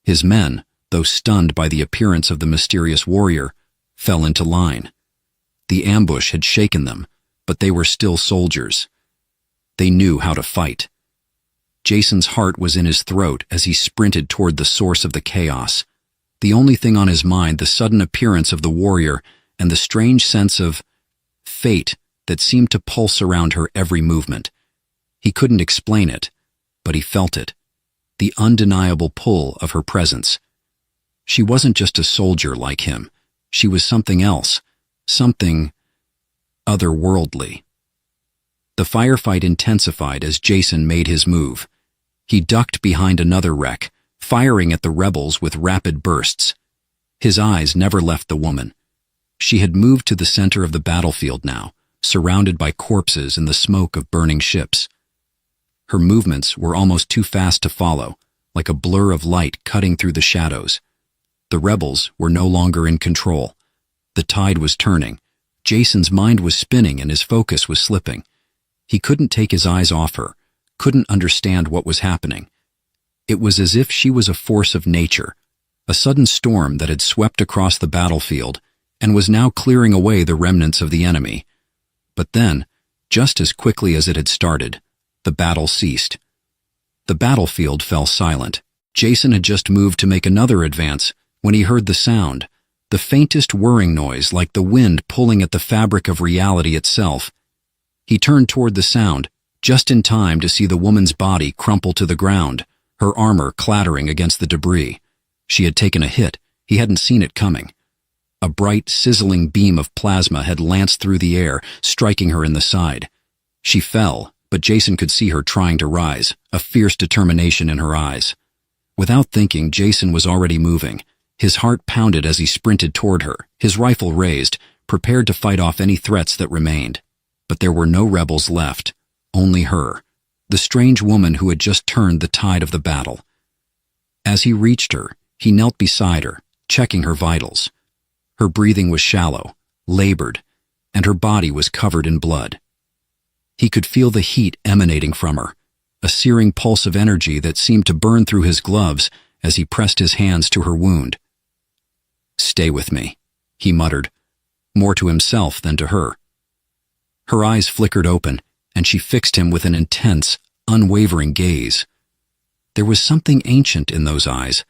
His men, though stunned by the appearance of the mysterious warrior, fell into line. The ambush had shaken them, but they were still soldiers. They knew how to fight. Jason's heart was in his throat as he sprinted toward the source of the chaos, the only thing on his mind the sudden appearance of the warrior and the strange sense of fate that seemed to pulse around her every movement. He couldn't explain it, but he felt it, the undeniable pull of her presence. She wasn't just a soldier like him. She was something else, something otherworldly. The firefight intensified as Jason made his move. He ducked behind another wreck, firing at the rebels with rapid bursts. His eyes never left the woman. She had moved to the center of the battlefield now, surrounded by corpses and the smoke of burning ships. Her movements were almost too fast to follow, like a blur of light cutting through the shadows. The rebels were no longer in control. The tide was turning. Jason's mind was spinning and his focus was slipping. He couldn't take his eyes off her, couldn't understand what was happening. It was as if she was a force of nature, a sudden storm that had swept across the battlefield and was now clearing away the remnants of the enemy. But then, just as quickly as it had started, the battle ceased. The battlefield fell silent. Jason had just moved to make another advance when he heard the sound, the faintest whirring noise like the wind pulling at the fabric of reality itself. He turned toward the sound, just in time to see the woman's body crumple to the ground, her armor clattering against the debris. She had taken a hit. He hadn't seen it coming. A bright, sizzling beam of plasma had lanced through the air, striking her in the side. She fell, but Jason could see her trying to rise, a fierce determination in her eyes. Without thinking, Jason was already moving. His heart pounded as he sprinted toward her, his rifle raised, prepared to fight off any threats that remained. But there were no rebels left, only her, the strange woman who had just turned the tide of the battle. As he reached her, he knelt beside her, checking her vitals. Her breathing was shallow, labored, and her body was covered in blood. He could feel the heat emanating from her, a searing pulse of energy that seemed to burn through his gloves as he pressed his hands to her wound. "Stay with me," he muttered, more to himself than to her. Her eyes flickered open, and she fixed him with an intense, unwavering gaze. There was something ancient in those eyes,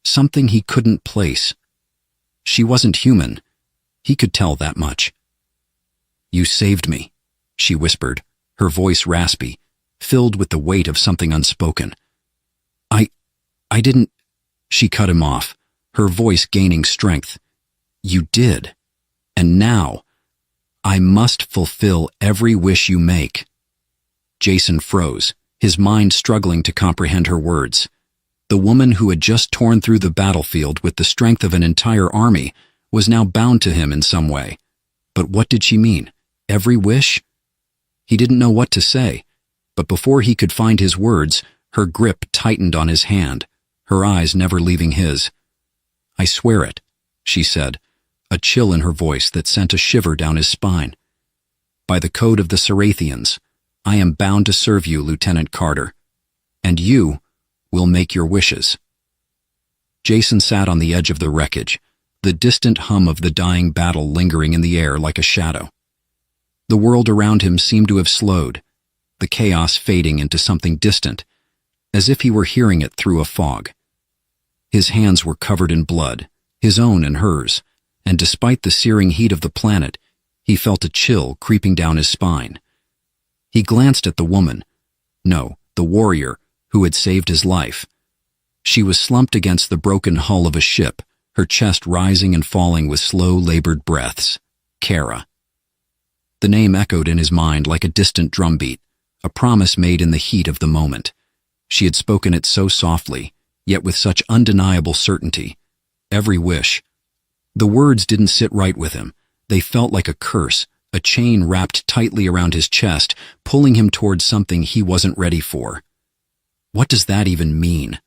something he couldn't place. She wasn't human. He could tell that much. "You saved me," she whispered, her voice raspy, filled with the weight of something unspoken. I didn't—" She cut him off, her voice gaining strength. "You did. And now, I must fulfill every wish you make." Jason froze, his mind struggling to comprehend her words. The woman who had just torn through the battlefield with the strength of an entire army was now bound to him in some way. But what did she mean? Every wish? He didn't know what to say, but before he could find his words, her grip tightened on his hand, her eyes never leaving his. "I swear it," she said, a chill in her voice that sent a shiver down his spine. "By the code of the Sarathians, I am bound to serve you, Lieutenant Carter. And you will make your wishes." Jason sat on the edge of the wreckage, the distant hum of the dying battle lingering in the air like a shadow. The world around him seemed to have slowed, the chaos fading into something distant, as if he were hearing it through a fog. His hands were covered in blood, his own and hers, and despite the searing heat of the planet, he felt a chill creeping down his spine. He glanced at the woman, no, the warrior, who had saved his life. She was slumped against the broken hull of a ship, her chest rising and falling with slow, labored breaths. Kara. The name echoed in his mind like a distant drumbeat, a promise made in the heat of the moment. She had spoken it so softly, yet with such undeniable certainty. Every wish. The words didn't sit right with him. They felt like a curse, a chain wrapped tightly around his chest, pulling him towards something he wasn't ready for. "What does that even mean?"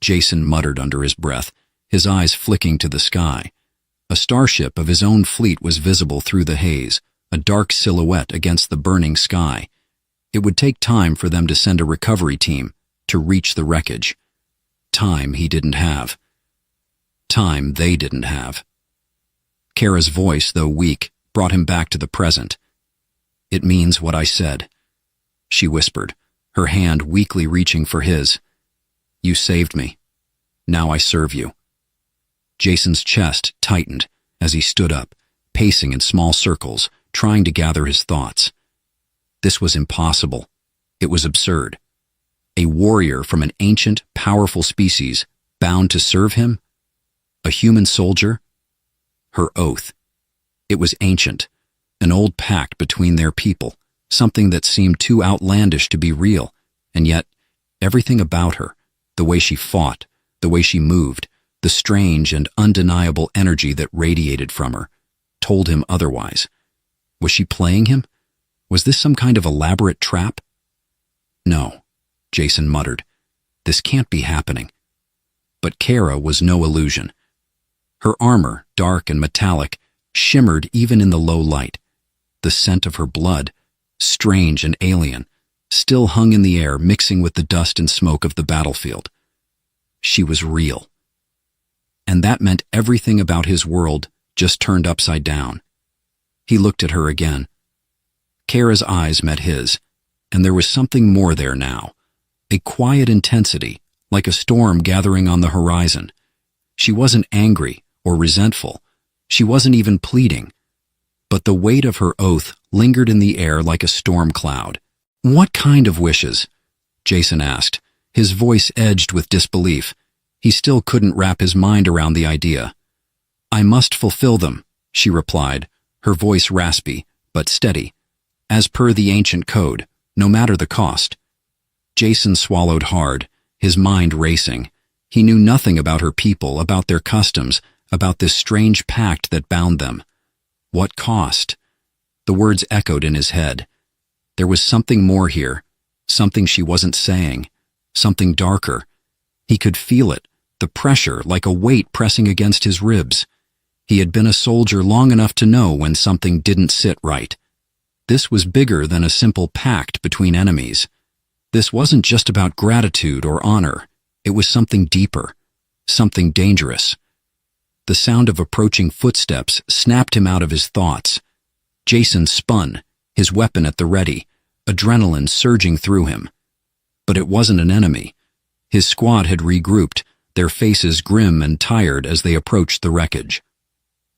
Jason muttered under his breath, his eyes flicking to the sky. A starship of his own fleet was visible through the haze, a dark silhouette against the burning sky. It would take time for them to send a recovery team, to reach the wreckage. Time he didn't have. Time they didn't have. Kara's voice, though weak, brought him back to the present. "It means what I said," she whispered, her hand weakly reaching for his. "You saved me. Now I serve you." Jason's chest tightened as he stood up, pacing in small circles, trying to gather his thoughts. This was impossible. It was absurd. A warrior from an ancient, powerful species, bound to serve him? A human soldier? Her oath. It was ancient, an old pact between their people, something that seemed too outlandish to be real, and yet everything about her, the way she fought, the way she moved, the strange and undeniable energy that radiated from her, told him otherwise. Was she playing him? Was this some kind of elaborate trap? No, Jason muttered. This can't be happening. But Kara was no illusion. Her armor, dark and metallic, shimmered even in the low light. The scent of her blood, strange and alien, still hung in the air, mixing with the dust and smoke of the battlefield. She was real. And that meant everything about his world just turned upside down. He looked at her again. Kara's eyes met his, and there was something more there now. A quiet intensity, like a storm gathering on the horizon. She wasn't angry or resentful. She wasn't even pleading. But the weight of her oath lingered in the air like a storm cloud. What kind of wishes? Jason asked, his voice edged with disbelief. He still couldn't wrap his mind around the idea. I must fulfill them, she replied, her voice raspy, but steady. As per the ancient code, no matter the cost. Jason swallowed hard, his mind racing. He knew nothing about her people, about their customs, about this strange pact that bound them. What cost? The words echoed in his head. There was something more here, something she wasn't saying, something darker. He could feel it, the pressure like a weight pressing against his ribs. He had been a soldier long enough to know when something didn't sit right. This was bigger than a simple pact between enemies. This wasn't just about gratitude or honor. It was something deeper, something dangerous. The sound of approaching footsteps snapped him out of his thoughts. Jason spun, his weapon at the ready, adrenaline surging through him. But it wasn't an enemy. His squad had regrouped, their faces grim and tired as they approached the wreckage.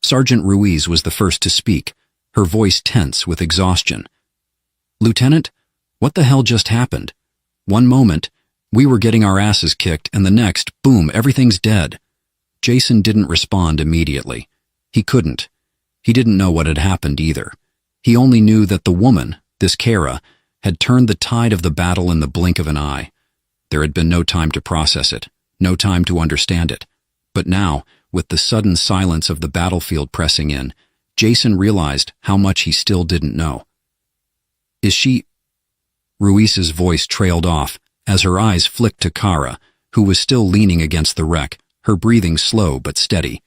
Sergeant Ruiz was the first to speak, her voice tense with exhaustion. Lieutenant, what the hell just happened? One moment, we were getting our asses kicked, and the next, boom, everything's dead. Jason didn't respond immediately. He couldn't. He didn't know what had happened either. He only knew that the woman, this Kara, had turned the tide of the battle in the blink of an eye. There had been no time to process it, no time to understand it. But now, with the sudden silence of the battlefield pressing in, Jason realized how much he still didn't know. Is she... Ruiz's voice trailed off as her eyes flicked to Kara, who was still leaning against the wreck, her breathing slow but steady.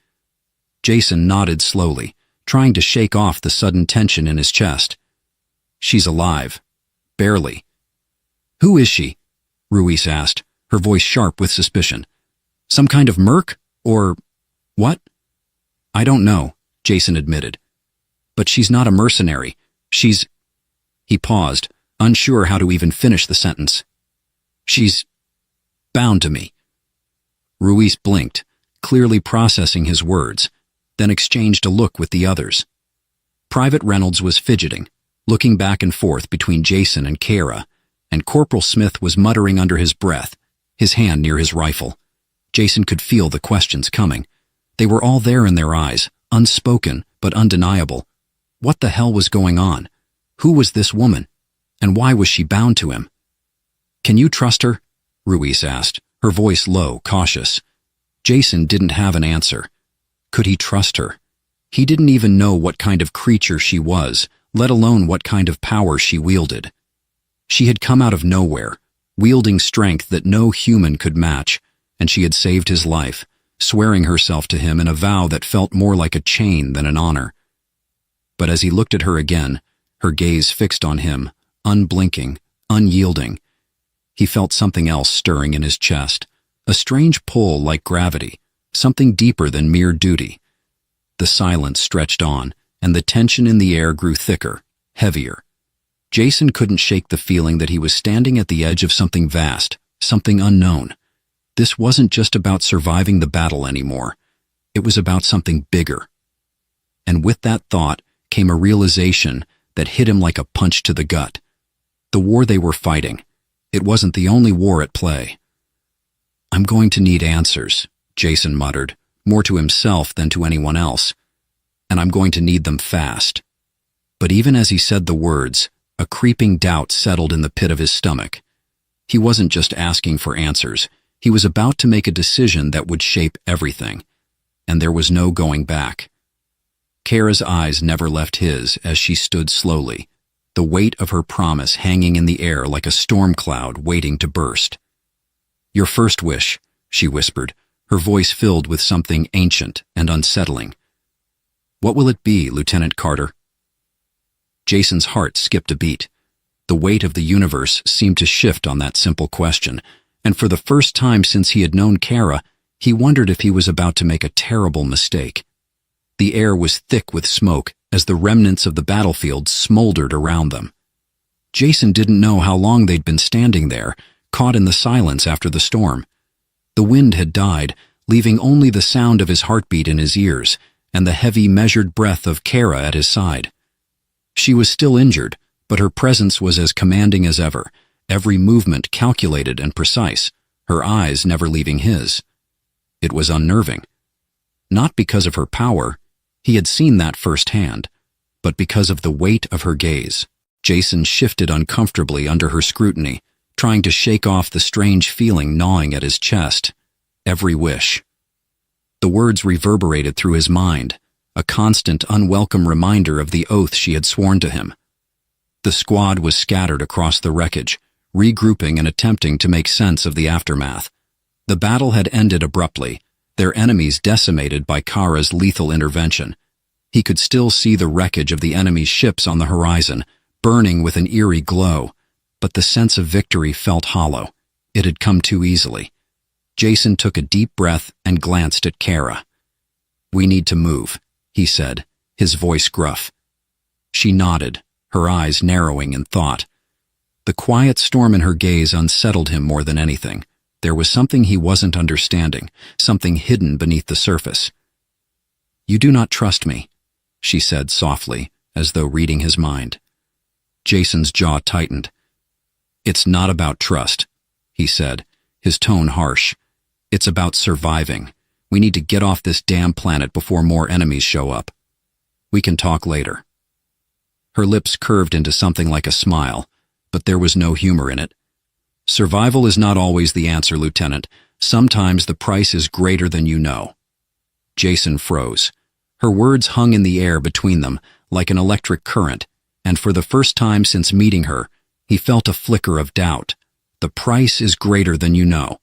Jason nodded slowly, trying to shake off the sudden tension in his chest. She's alive. Barely. Who is she? Ruiz asked, her voice sharp with suspicion. Some kind of merc? Or... what? I don't know, Jason admitted. But she's not a mercenary. She's... He paused, unsure how to even finish the sentence. She's... bound to me. Ruiz blinked, clearly processing his words, then exchanged a look with the others. Private Reynolds was fidgeting, looking back and forth between Jason and Kara, and Corporal Smith was muttering under his breath, his hand near his rifle. Jason could feel the questions coming. They were all there in their eyes, unspoken but undeniable. What the hell was going on? Who was this woman? And why was she bound to him? Can you trust her? Ruiz asked, her voice low, cautious. Jason didn't have an answer. Could he trust her? He didn't even know what kind of creature she was, let alone what kind of power she wielded. She had come out of nowhere, wielding strength that no human could match, and she had saved his life, swearing herself to him in a vow that felt more like a chain than an honor. But as he looked at her again, her gaze fixed on him, unblinking, unyielding, he felt something else stirring in his chest, a strange pull like gravity, something deeper than mere duty. The silence stretched on, and the tension in the air grew thicker, heavier. Jason couldn't shake the feeling that he was standing at the edge of something vast, something unknown. This wasn't just about surviving the battle anymore. It was about something bigger. And with that thought came a realization that hit him like a punch to the gut. The war they were fighting. It wasn't the only war at play. "I'm going to need answers," Jason muttered, more to himself than to anyone else. "And I'm going to need them fast." But even as he said the words, a creeping doubt settled in the pit of his stomach. He wasn't just asking for answers. He was about to make a decision that would shape everything. And there was no going back. Kara's eyes never left his as she stood slowly, the weight of her promise hanging in the air like a storm cloud waiting to burst. "Your first wish," she whispered, her voice filled with something ancient and unsettling. "What will it be, Lieutenant Carter?" Jason's heart skipped a beat. The weight of the universe seemed to shift on that simple question, and for the first time since he had known Kara, he wondered if he was about to make a terrible mistake. The air was thick with smoke as the remnants of the battlefield smoldered around them. Jason didn't know how long they'd been standing there, caught in the silence after the storm. The wind had died, leaving only the sound of his heartbeat in his ears and the heavy, measured breath of Kara at his side. She was still injured, but her presence was as commanding as ever, every movement calculated and precise, her eyes never leaving his. It was unnerving. Not because of her power, he had seen that firsthand, but because of the weight of her gaze. Jason shifted uncomfortably under her scrutiny, trying to shake off the strange feeling gnawing at his chest. Every wish. The words reverberated through his mind, a constant, unwelcome reminder of the oath she had sworn to him. The squad was scattered across the wreckage, regrouping and attempting to make sense of the aftermath. The battle had ended abruptly, their enemies decimated by Kara's lethal intervention. He could still see the wreckage of the enemy's ships on the horizon, burning with an eerie glow, but the sense of victory felt hollow. It had come too easily. Jason took a deep breath and glanced at Kara. "We need to move," he said, his voice gruff. She nodded, her eyes narrowing in thought. The quiet storm in her gaze unsettled him more than anything. There was something he wasn't understanding, something hidden beneath the surface. "You do not trust me," she said softly, as though reading his mind. Jason's jaw tightened. "It's not about trust," he said, his tone harsh. "It's about surviving. We need to get off this damn planet before more enemies show up. We can talk later." Her lips curved into something like a smile, but there was no humor in it. "Survival is not always the answer, Lieutenant. Sometimes the price is greater than you know." Jason froze. Her words hung in the air between them, like an electric current, and for the first time since meeting her, he felt a flicker of doubt. The price is greater than you know.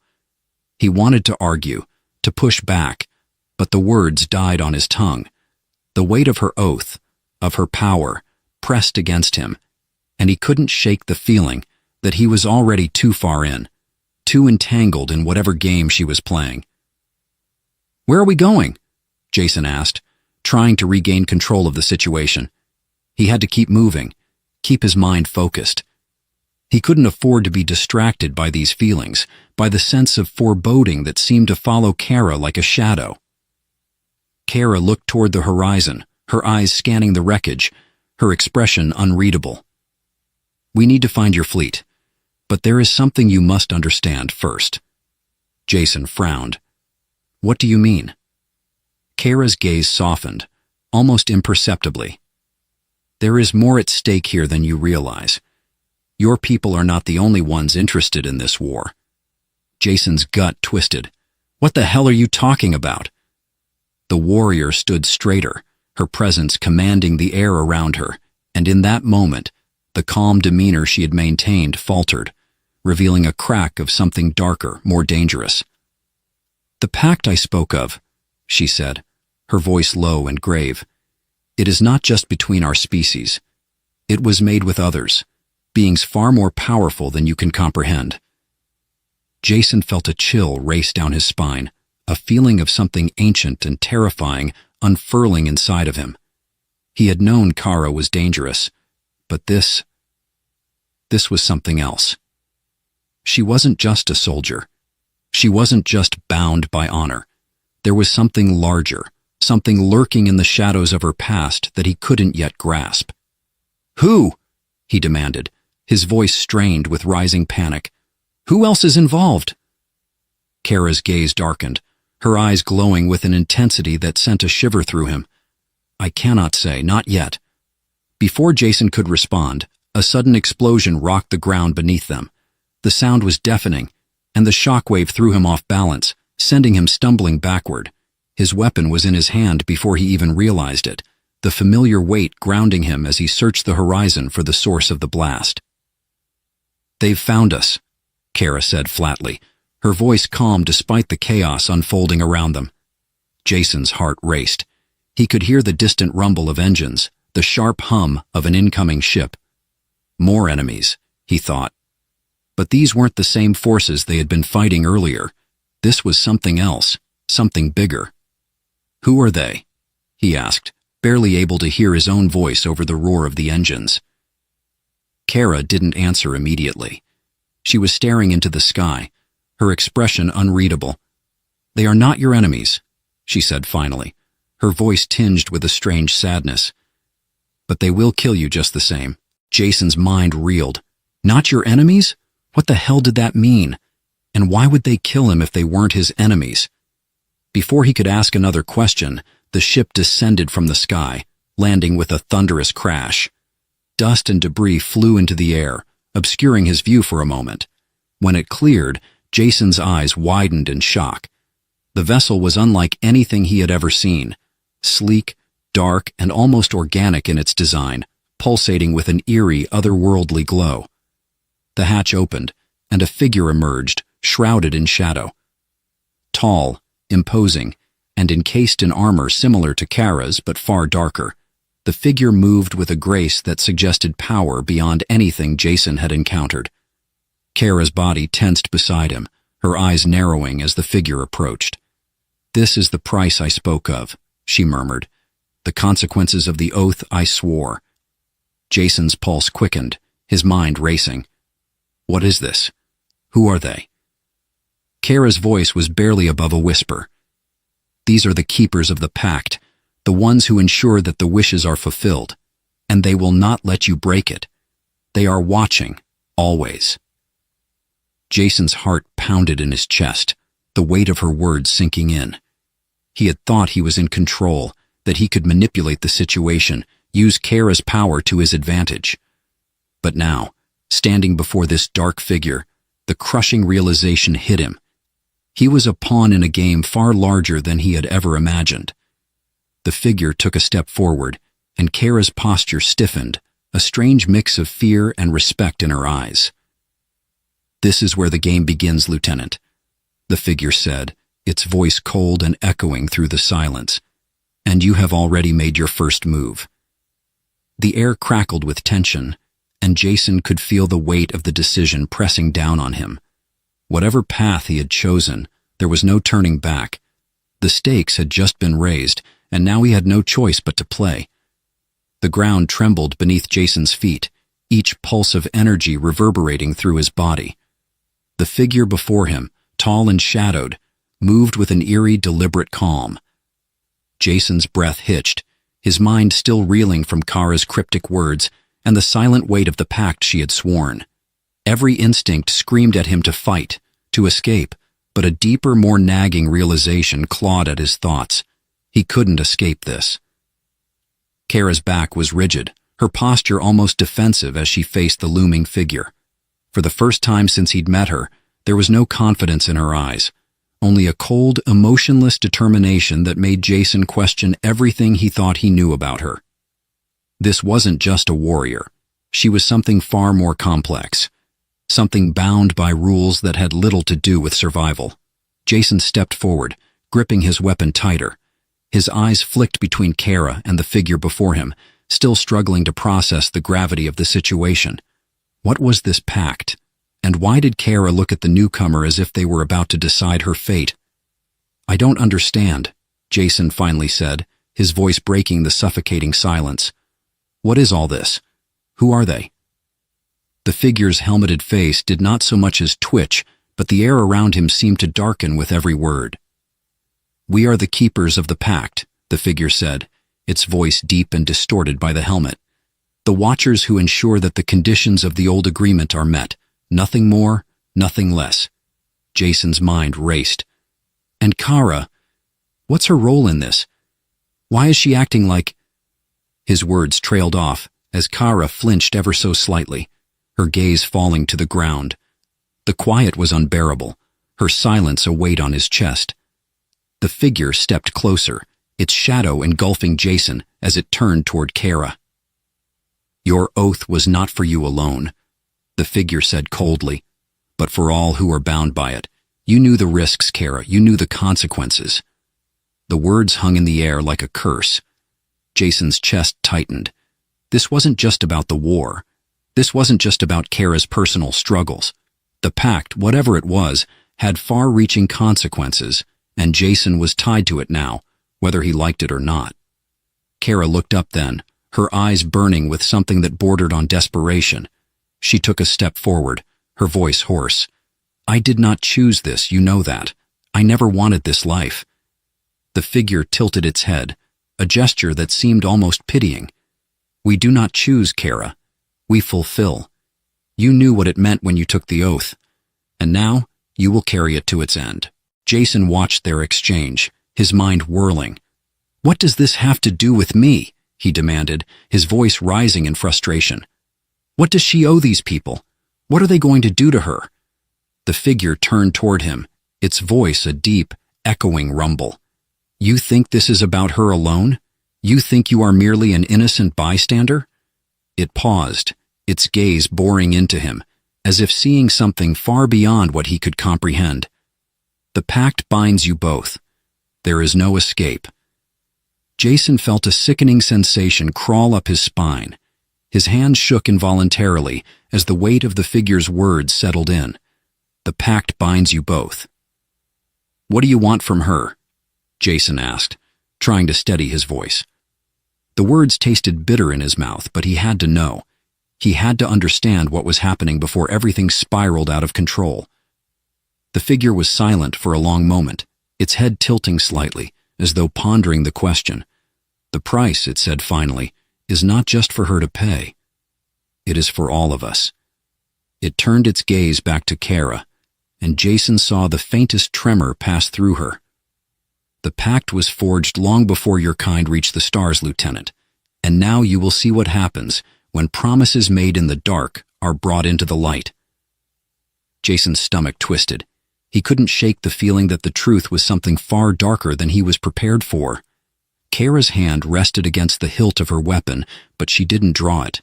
He wanted to argue, to push back, but the words died on his tongue. The weight of her oath, of her power, pressed against him, and he couldn't shake the feeling that he was already too far in, too entangled in whatever game she was playing. "Where are we going?" Jason asked, trying to regain control of the situation. He had to keep moving, keep his mind focused. He couldn't afford to be distracted by these feelings, by the sense of foreboding that seemed to follow Kara like a shadow. Kara looked toward the horizon, her eyes scanning the wreckage, her expression unreadable. "We need to find your fleet, but there is something you must understand first." Jason frowned. "What do you mean?" Kara's gaze softened, almost imperceptibly. "There is more at stake here than you realize. Your people are not the only ones interested in this war." Jason's gut twisted. "What the hell are you talking about?" The warrior stood straighter, her presence commanding the air around her, and in that moment, the calm demeanor she had maintained faltered, revealing a crack of something darker, more dangerous. "The pact I spoke of," she said, her voice low and grave. "It is not just between our species. It was made with others, beings far more powerful than you can comprehend." Jason felt a chill race down his spine, a feeling of something ancient and terrifying unfurling inside of him. He had known Kara was dangerous, but this was something else. She wasn't just a soldier. She wasn't just bound by honor. There was something larger, something lurking in the shadows of her past that he couldn't yet grasp. "Who?" he demanded, his voice strained with rising panic. "Who else is involved?" Kara's gaze darkened, her eyes glowing with an intensity that sent a shiver through him. "I cannot say, not yet." Before Jason could respond, a sudden explosion rocked the ground beneath them. The sound was deafening, and the shockwave threw him off balance, sending him stumbling backward. His weapon was in his hand before he even realized it, the familiar weight grounding him as he searched the horizon for the source of the blast. "They've found us," Kara said flatly, her voice calm despite the chaos unfolding around them. Jason's heart raced. He could hear the distant rumble of engines, the sharp hum of an incoming ship. More enemies, he thought. But these weren't the same forces they had been fighting earlier. This was something else, something bigger. "Who are they?" he asked, barely able to hear his own voice over the roar of the engines. Kara didn't answer immediately. She was staring into the sky, her expression unreadable. "They are not your enemies," she said finally, her voice tinged with a strange sadness. "But they will kill you just the same." Jason's mind reeled. Not your enemies? What the hell did that mean? And why would they kill him if they weren't his enemies? Before he could ask another question, the ship descended from the sky, landing with a thunderous crash. Dust and debris flew into the air, obscuring his view for a moment. When it cleared, Jason's eyes widened in shock. The vessel was unlike anything he had ever seen. Sleek, dark, and almost organic in its design, pulsating with an eerie, otherworldly glow. The hatch opened, and a figure emerged, shrouded in shadow. Tall, imposing, and encased in armor similar to Kara's but far darker, the figure moved with a grace that suggested power beyond anything Jason had encountered. Kara's body tensed beside him, her eyes narrowing as the figure approached. "This is the price I spoke of," she murmured. "The consequences of the oath I swore." Jason's pulse quickened, his mind racing. "What is this? Who are they?" Kara's voice was barely above a whisper. "These are the keepers of the pact, the ones who ensure that the wishes are fulfilled, and they will not let you break it. They are watching, always." Jason's heart pounded in his chest, the weight of her words sinking in. He had thought he was in control, that he could manipulate the situation, use Kara's power to his advantage. But now, standing before this dark figure, the crushing realization hit him. He was a pawn in a game far larger than he had ever imagined. The figure took a step forward, and Kara's posture stiffened, a strange mix of fear and respect in her eyes. "This is where the game begins, Lieutenant," the figure said, its voice cold and echoing through the silence. "And you have already made your first move." The air crackled with tension, and Jason could feel the weight of the decision pressing down on him. Whatever path he had chosen, there was no turning back. The stakes had just been raised, and now he had no choice but to play. The ground trembled beneath Jason's feet, each pulse of energy reverberating through his body. The figure before him, tall and shadowed, moved with an eerie, deliberate calm. Jason's breath hitched, his mind still reeling from Kara's cryptic words and the silent weight of the pact she had sworn. Every instinct screamed at him to fight, to escape, but a deeper, more nagging realization clawed at his thoughts. He couldn't escape this. Kara's back was rigid, her posture almost defensive as she faced the looming figure. For the first time since he'd met her, there was no confidence in her eyes, only a cold, emotionless determination that made Jason question everything he thought he knew about her. This wasn't just a warrior. She was something far more complex, something bound by rules that had little to do with survival. Jason stepped forward, gripping his weapon tighter. His eyes flicked between Kara and the figure before him, still struggling to process the gravity of the situation. What was this pact? And why did Kara look at the newcomer as if they were about to decide her fate? "I don't understand," Jason finally said, his voice breaking the suffocating silence. "What is all this? Who are they?" The figure's helmeted face did not so much as twitch, but the air around him seemed to darken with every word. "We are the keepers of the pact," the figure said, its voice deep and distorted by the helmet. "The watchers who ensure that the conditions of the old agreement are met. Nothing more, nothing less." Jason's mind raced. "And Kara, what's her role in this? Why is she acting like—" His words trailed off as Kara flinched ever so slightly, her gaze falling to the ground. The quiet was unbearable, her silence a weight on his chest. The figure stepped closer, its shadow engulfing Jason as it turned toward Kara. "Your oath was not for you alone," the figure said coldly, "but for all who are bound by it. You knew the risks, Kara. You knew the consequences." The words hung in the air like a curse. Jason's chest tightened. This wasn't just about the war. This wasn't just about Kara's personal struggles. The pact, whatever it was, had far-reaching consequences, and Jason was tied to it now, whether he liked it or not. Kara looked up then, her eyes burning with something that bordered on desperation. She took a step forward, her voice hoarse. "I did not choose this, you know that. I never wanted this life." The figure tilted its head, a gesture that seemed almost pitying. "We do not choose, Kara. We fulfill. You knew what it meant when you took the oath, and now you will carry it to its end." Jason watched their exchange, his mind whirling. "What does this have to do with me?" he demanded, his voice rising in frustration. "What does she owe these people? What are they going to do to her?" The figure turned toward him, its voice a deep, echoing rumble. "You think this is about her alone? You think you are merely an innocent bystander?" It paused, its gaze boring into him, as if seeing something far beyond what he could comprehend. "The pact binds you both. There is no escape." Jason felt a sickening sensation crawl up his spine. His hands shook involuntarily as the weight of the figure's words settled in. "The pact binds you both." "What do you want from her?" Jason asked, trying to steady his voice. The words tasted bitter in his mouth, but he had to know. He had to understand what was happening before everything spiraled out of control. The figure was silent for a long moment, its head tilting slightly, as though pondering the question. "The price," it said finally, "is not just for her to pay. It is for all of us." It turned its gaze back to Kara, and Jason saw the faintest tremor pass through her. "The pact was forged long before your kind reached the stars, Lieutenant, and now you will see what happens when promises made in the dark are brought into the light." Jason's stomach twisted. He couldn't shake the feeling that the truth was something far darker than he was prepared for. Kara's hand rested against the hilt of her weapon, but she didn't draw it.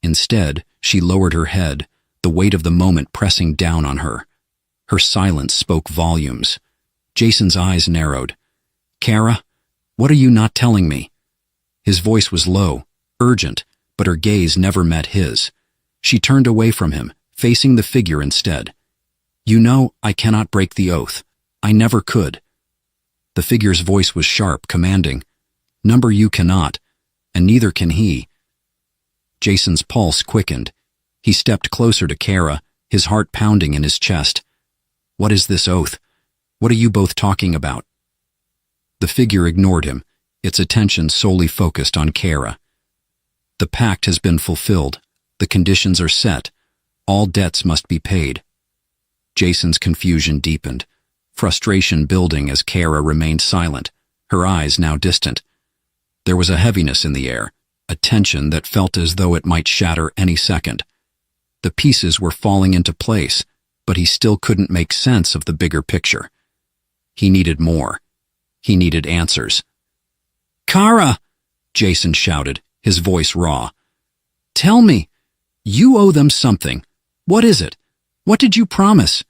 Instead, she lowered her head, the weight of the moment pressing down on her. Her silence spoke volumes. Jason's eyes narrowed. "Kara, what are you not telling me?" His voice was low, urgent, but her gaze never met his. She turned away from him, facing the figure instead. "You know I cannot break the oath. I never could." The figure's voice was sharp, commanding. "Number you cannot, and neither can he." Jason's pulse quickened. He stepped closer to Kara, his heart pounding in his chest. "What is this oath? What are you both talking about?" The figure ignored him, its attention solely focused on Kara. "The pact has been fulfilled. The conditions are set. All debts must be paid." Jason's confusion deepened, frustration building as Kara remained silent, her eyes now distant. There was a heaviness in the air, a tension that felt as though it might shatter any second. The pieces were falling into place, but he still couldn't make sense of the bigger picture. He needed more. He needed answers. "Kara!" Jason shouted, his voice raw. "Tell me! You owe them something. What is it? What did you promise?"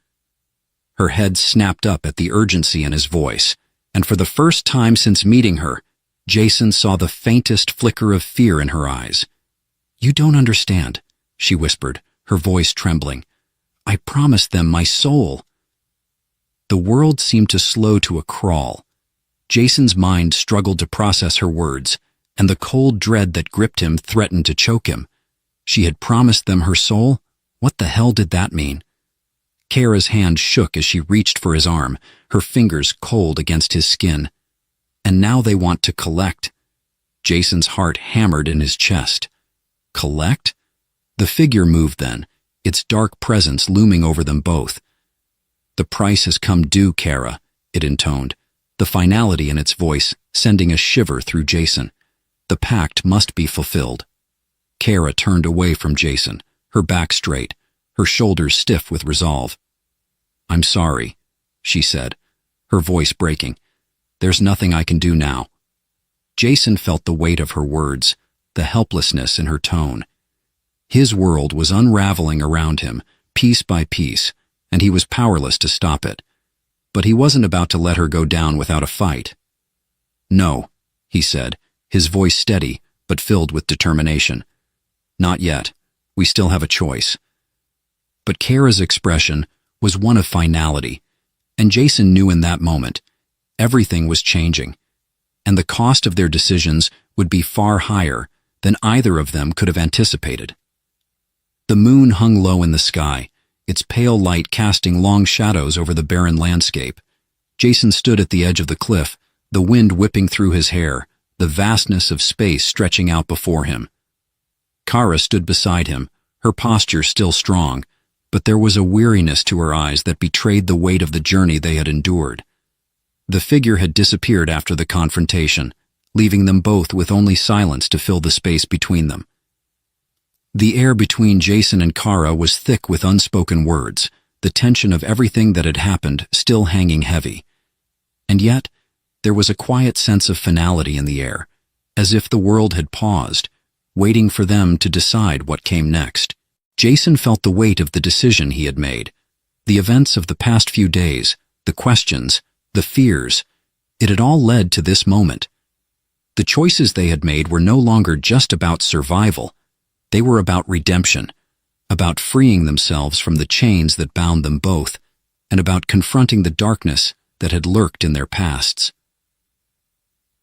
Her head snapped up at the urgency in his voice, and for the first time since meeting her, Jason saw the faintest flicker of fear in her eyes. "You don't understand," she whispered, her voice trembling. "I promised them my soul." The world seemed to slow to a crawl. Jason's mind struggled to process her words, and the cold dread that gripped him threatened to choke him. She had promised them her soul? What the hell did that mean? Kara's hand shook as she reached for his arm, her fingers cold against his skin. And now they want to collect. Jason's heart hammered in his chest. Collect? The figure moved then, its dark presence looming over them both. The price has come due, Kara, it intoned, the finality in its voice sending a shiver through Jason. The pact must be fulfilled. Kara turned away from Jason, her back straight, her shoulders stiff with resolve. I'm sorry, she said, her voice breaking. There's nothing I can do now. Jason felt the weight of her words, the helplessness in her tone. His world was unraveling around him, piece by piece, and he was powerless to stop it. But he wasn't about to let her go down without a fight. No, he said, his voice steady, but filled with determination. Not yet. We still have a choice. But Kara's expression was one of finality, and Jason knew in that moment everything was changing, and the cost of their decisions would be far higher than either of them could have anticipated. The moon hung low in the sky, its pale light casting long shadows over the barren landscape. Jason stood at the edge of the cliff, the wind whipping through his hair, the vastness of space stretching out before him. Kara stood beside him, her posture still strong, but there was a weariness to her eyes that betrayed the weight of the journey they had endured. The figure had disappeared after the confrontation, leaving them both with only silence to fill the space between them. The air between Jason and Kara was thick with unspoken words, the tension of everything that had happened still hanging heavy. And yet, there was a quiet sense of finality in the air, as if the world had paused, waiting for them to decide what came next. Jason felt the weight of the decision he had made. The events of the past few days, the questions, the fears, it had all led to this moment. The choices they had made were no longer just about survival. They were about redemption, about freeing themselves from the chains that bound them both, and about confronting the darkness that had lurked in their pasts.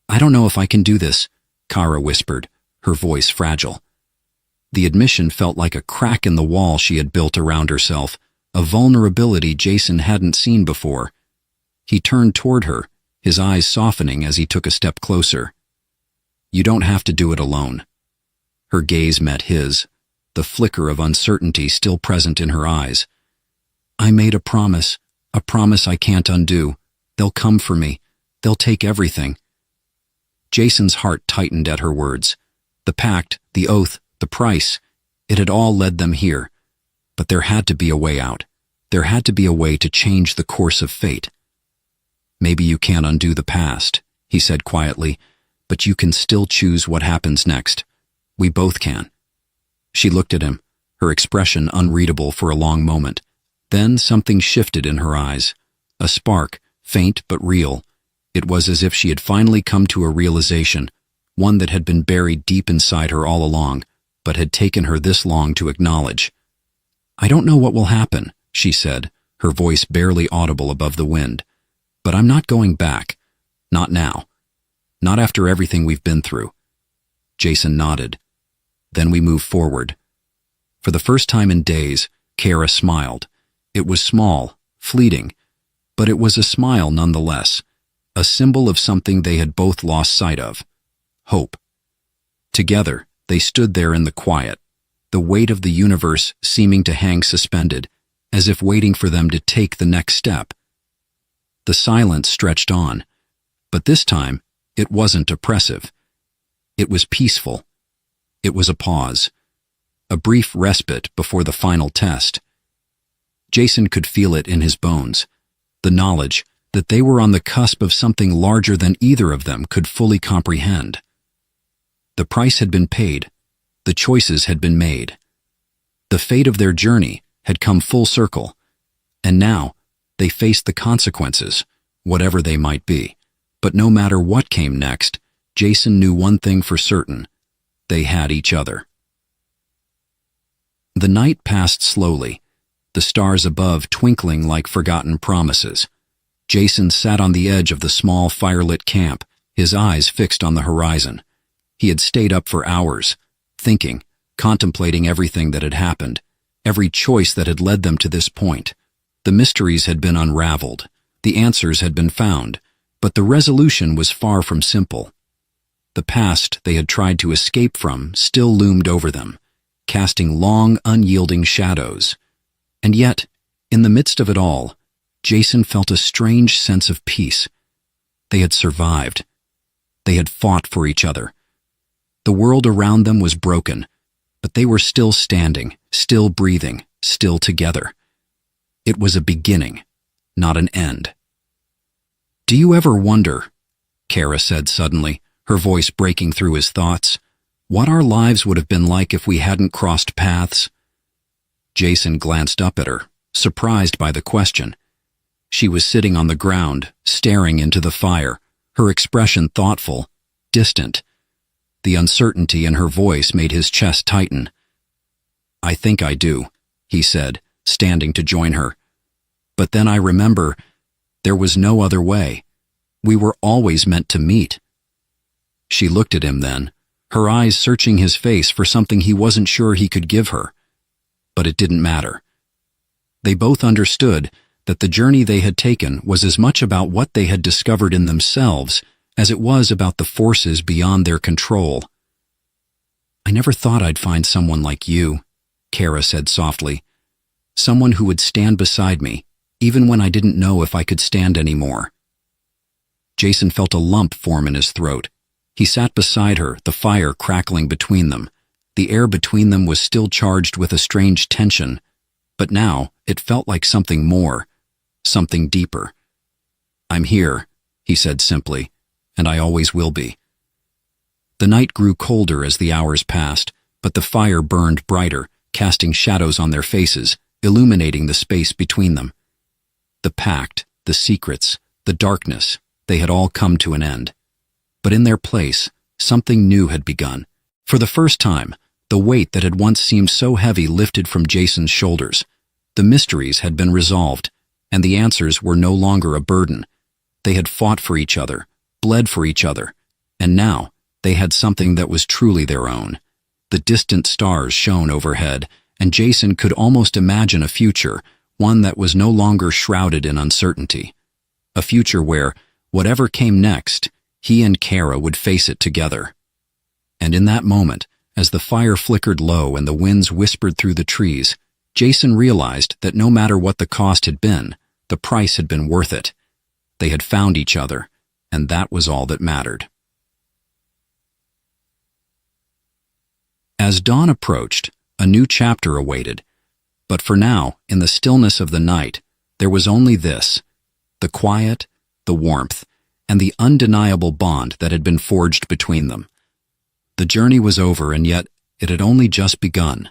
I don't know if I can do this, Kara whispered, her voice fragile. The admission felt like a crack in the wall she had built around herself, a vulnerability Jason hadn't seen before. He turned toward her, his eyes softening as he took a step closer. You don't have to do it alone. Her gaze met his, the flicker of uncertainty still present in her eyes. I made a promise I can't undo. They'll come for me. They'll take everything. Jason's heart tightened at her words. The pact, the oath, the price, it had all led them here. But there had to be a way out. There had to be a way to change the course of fate. Maybe you can't undo the past, he said quietly, but you can still choose what happens next. We both can. She looked at him, her expression unreadable for a long moment. Then something shifted in her eyes. A spark, faint but real. It was as if she had finally come to a realization, one that had been buried deep inside her all along, but had taken her this long to acknowledge. I don't know what will happen, she said, her voice barely audible above the wind. But I'm not going back. Not now. Not after everything we've been through. Jason nodded. Then we moved forward. For the first time in days, Kara smiled. It was small, fleeting, but it was a smile nonetheless, a symbol of something they had both lost sight of. Hope. Together, they stood there in the quiet, the weight of the universe seeming to hang suspended, as if waiting for them to take the next step. The silence stretched on, but this time it wasn't oppressive. It was peaceful. It was a pause, a brief respite before the final test. Jason could feel it in his bones, the knowledge that they were on the cusp of something larger than either of them could fully comprehend. The price had been paid, the choices had been made. The fate of their journey had come full circle, and now they faced the consequences, whatever they might be. But no matter what came next, Jason knew one thing for certain. They had each other. The night passed slowly, the stars above twinkling like forgotten promises. Jason sat on the edge of the small firelit camp, his eyes fixed on the horizon. He had stayed up for hours, thinking, contemplating everything that had happened, every choice that had led them to this point. The mysteries had been unraveled, the answers had been found, but the resolution was far from simple. The past they had tried to escape from still loomed over them, casting long, unyielding shadows. And yet, in the midst of it all, Jason felt a strange sense of peace. They had survived. They had fought for each other. The world around them was broken, but they were still standing, still breathing, still together. It was a beginning, not an end. "Do you ever wonder," Kara said suddenly, her voice breaking through his thoughts, "what our lives would have been like if we hadn't crossed paths?" Jason glanced up at her, surprised by the question. She was sitting on the ground, staring into the fire, her expression thoughtful, distant. The uncertainty in her voice made his chest tighten. "I think I do," he said, standing to join her. "But then I remember, there was no other way. We were always meant to meet." She looked at him then, her eyes searching his face for something he wasn't sure he could give her. But it didn't matter. They both understood that the journey they had taken was as much about what they had discovered in themselves as it was about the forces beyond their control. "I never thought I'd find someone like you," Kara said softly. "Someone who would stand beside me, even when I didn't know if I could stand anymore." Jason felt a lump form in his throat. He sat beside her, the fire crackling between them. The air between them was still charged with a strange tension, but now it felt like something more, something deeper. "I'm here," he said simply, "and I always will be." The night grew colder as the hours passed, but the fire burned brighter, casting shadows on their faces, illuminating the space between them. The pact, the secrets, the darkness, they had all come to an end. But in their place, something new had begun. For the first time, the weight that had once seemed so heavy lifted from Jason's shoulders. The mysteries had been resolved, and the answers were no longer a burden. They had fought for each other, bled for each other, and now they had something that was truly their own. The distant stars shone overhead, and Jason could almost imagine a future, one that was no longer shrouded in uncertainty. A future where, whatever came next, he and Kara would face it together. And in that moment, as the fire flickered low and the winds whispered through the trees, Jason realized that no matter what the cost had been, the price had been worth it. They had found each other, and that was all that mattered. As dawn approached, a new chapter awaited. But for now, in the stillness of the night, there was only this: the quiet, the warmth, and the undeniable bond that had been forged between them. The journey was over, and yet it had only just begun.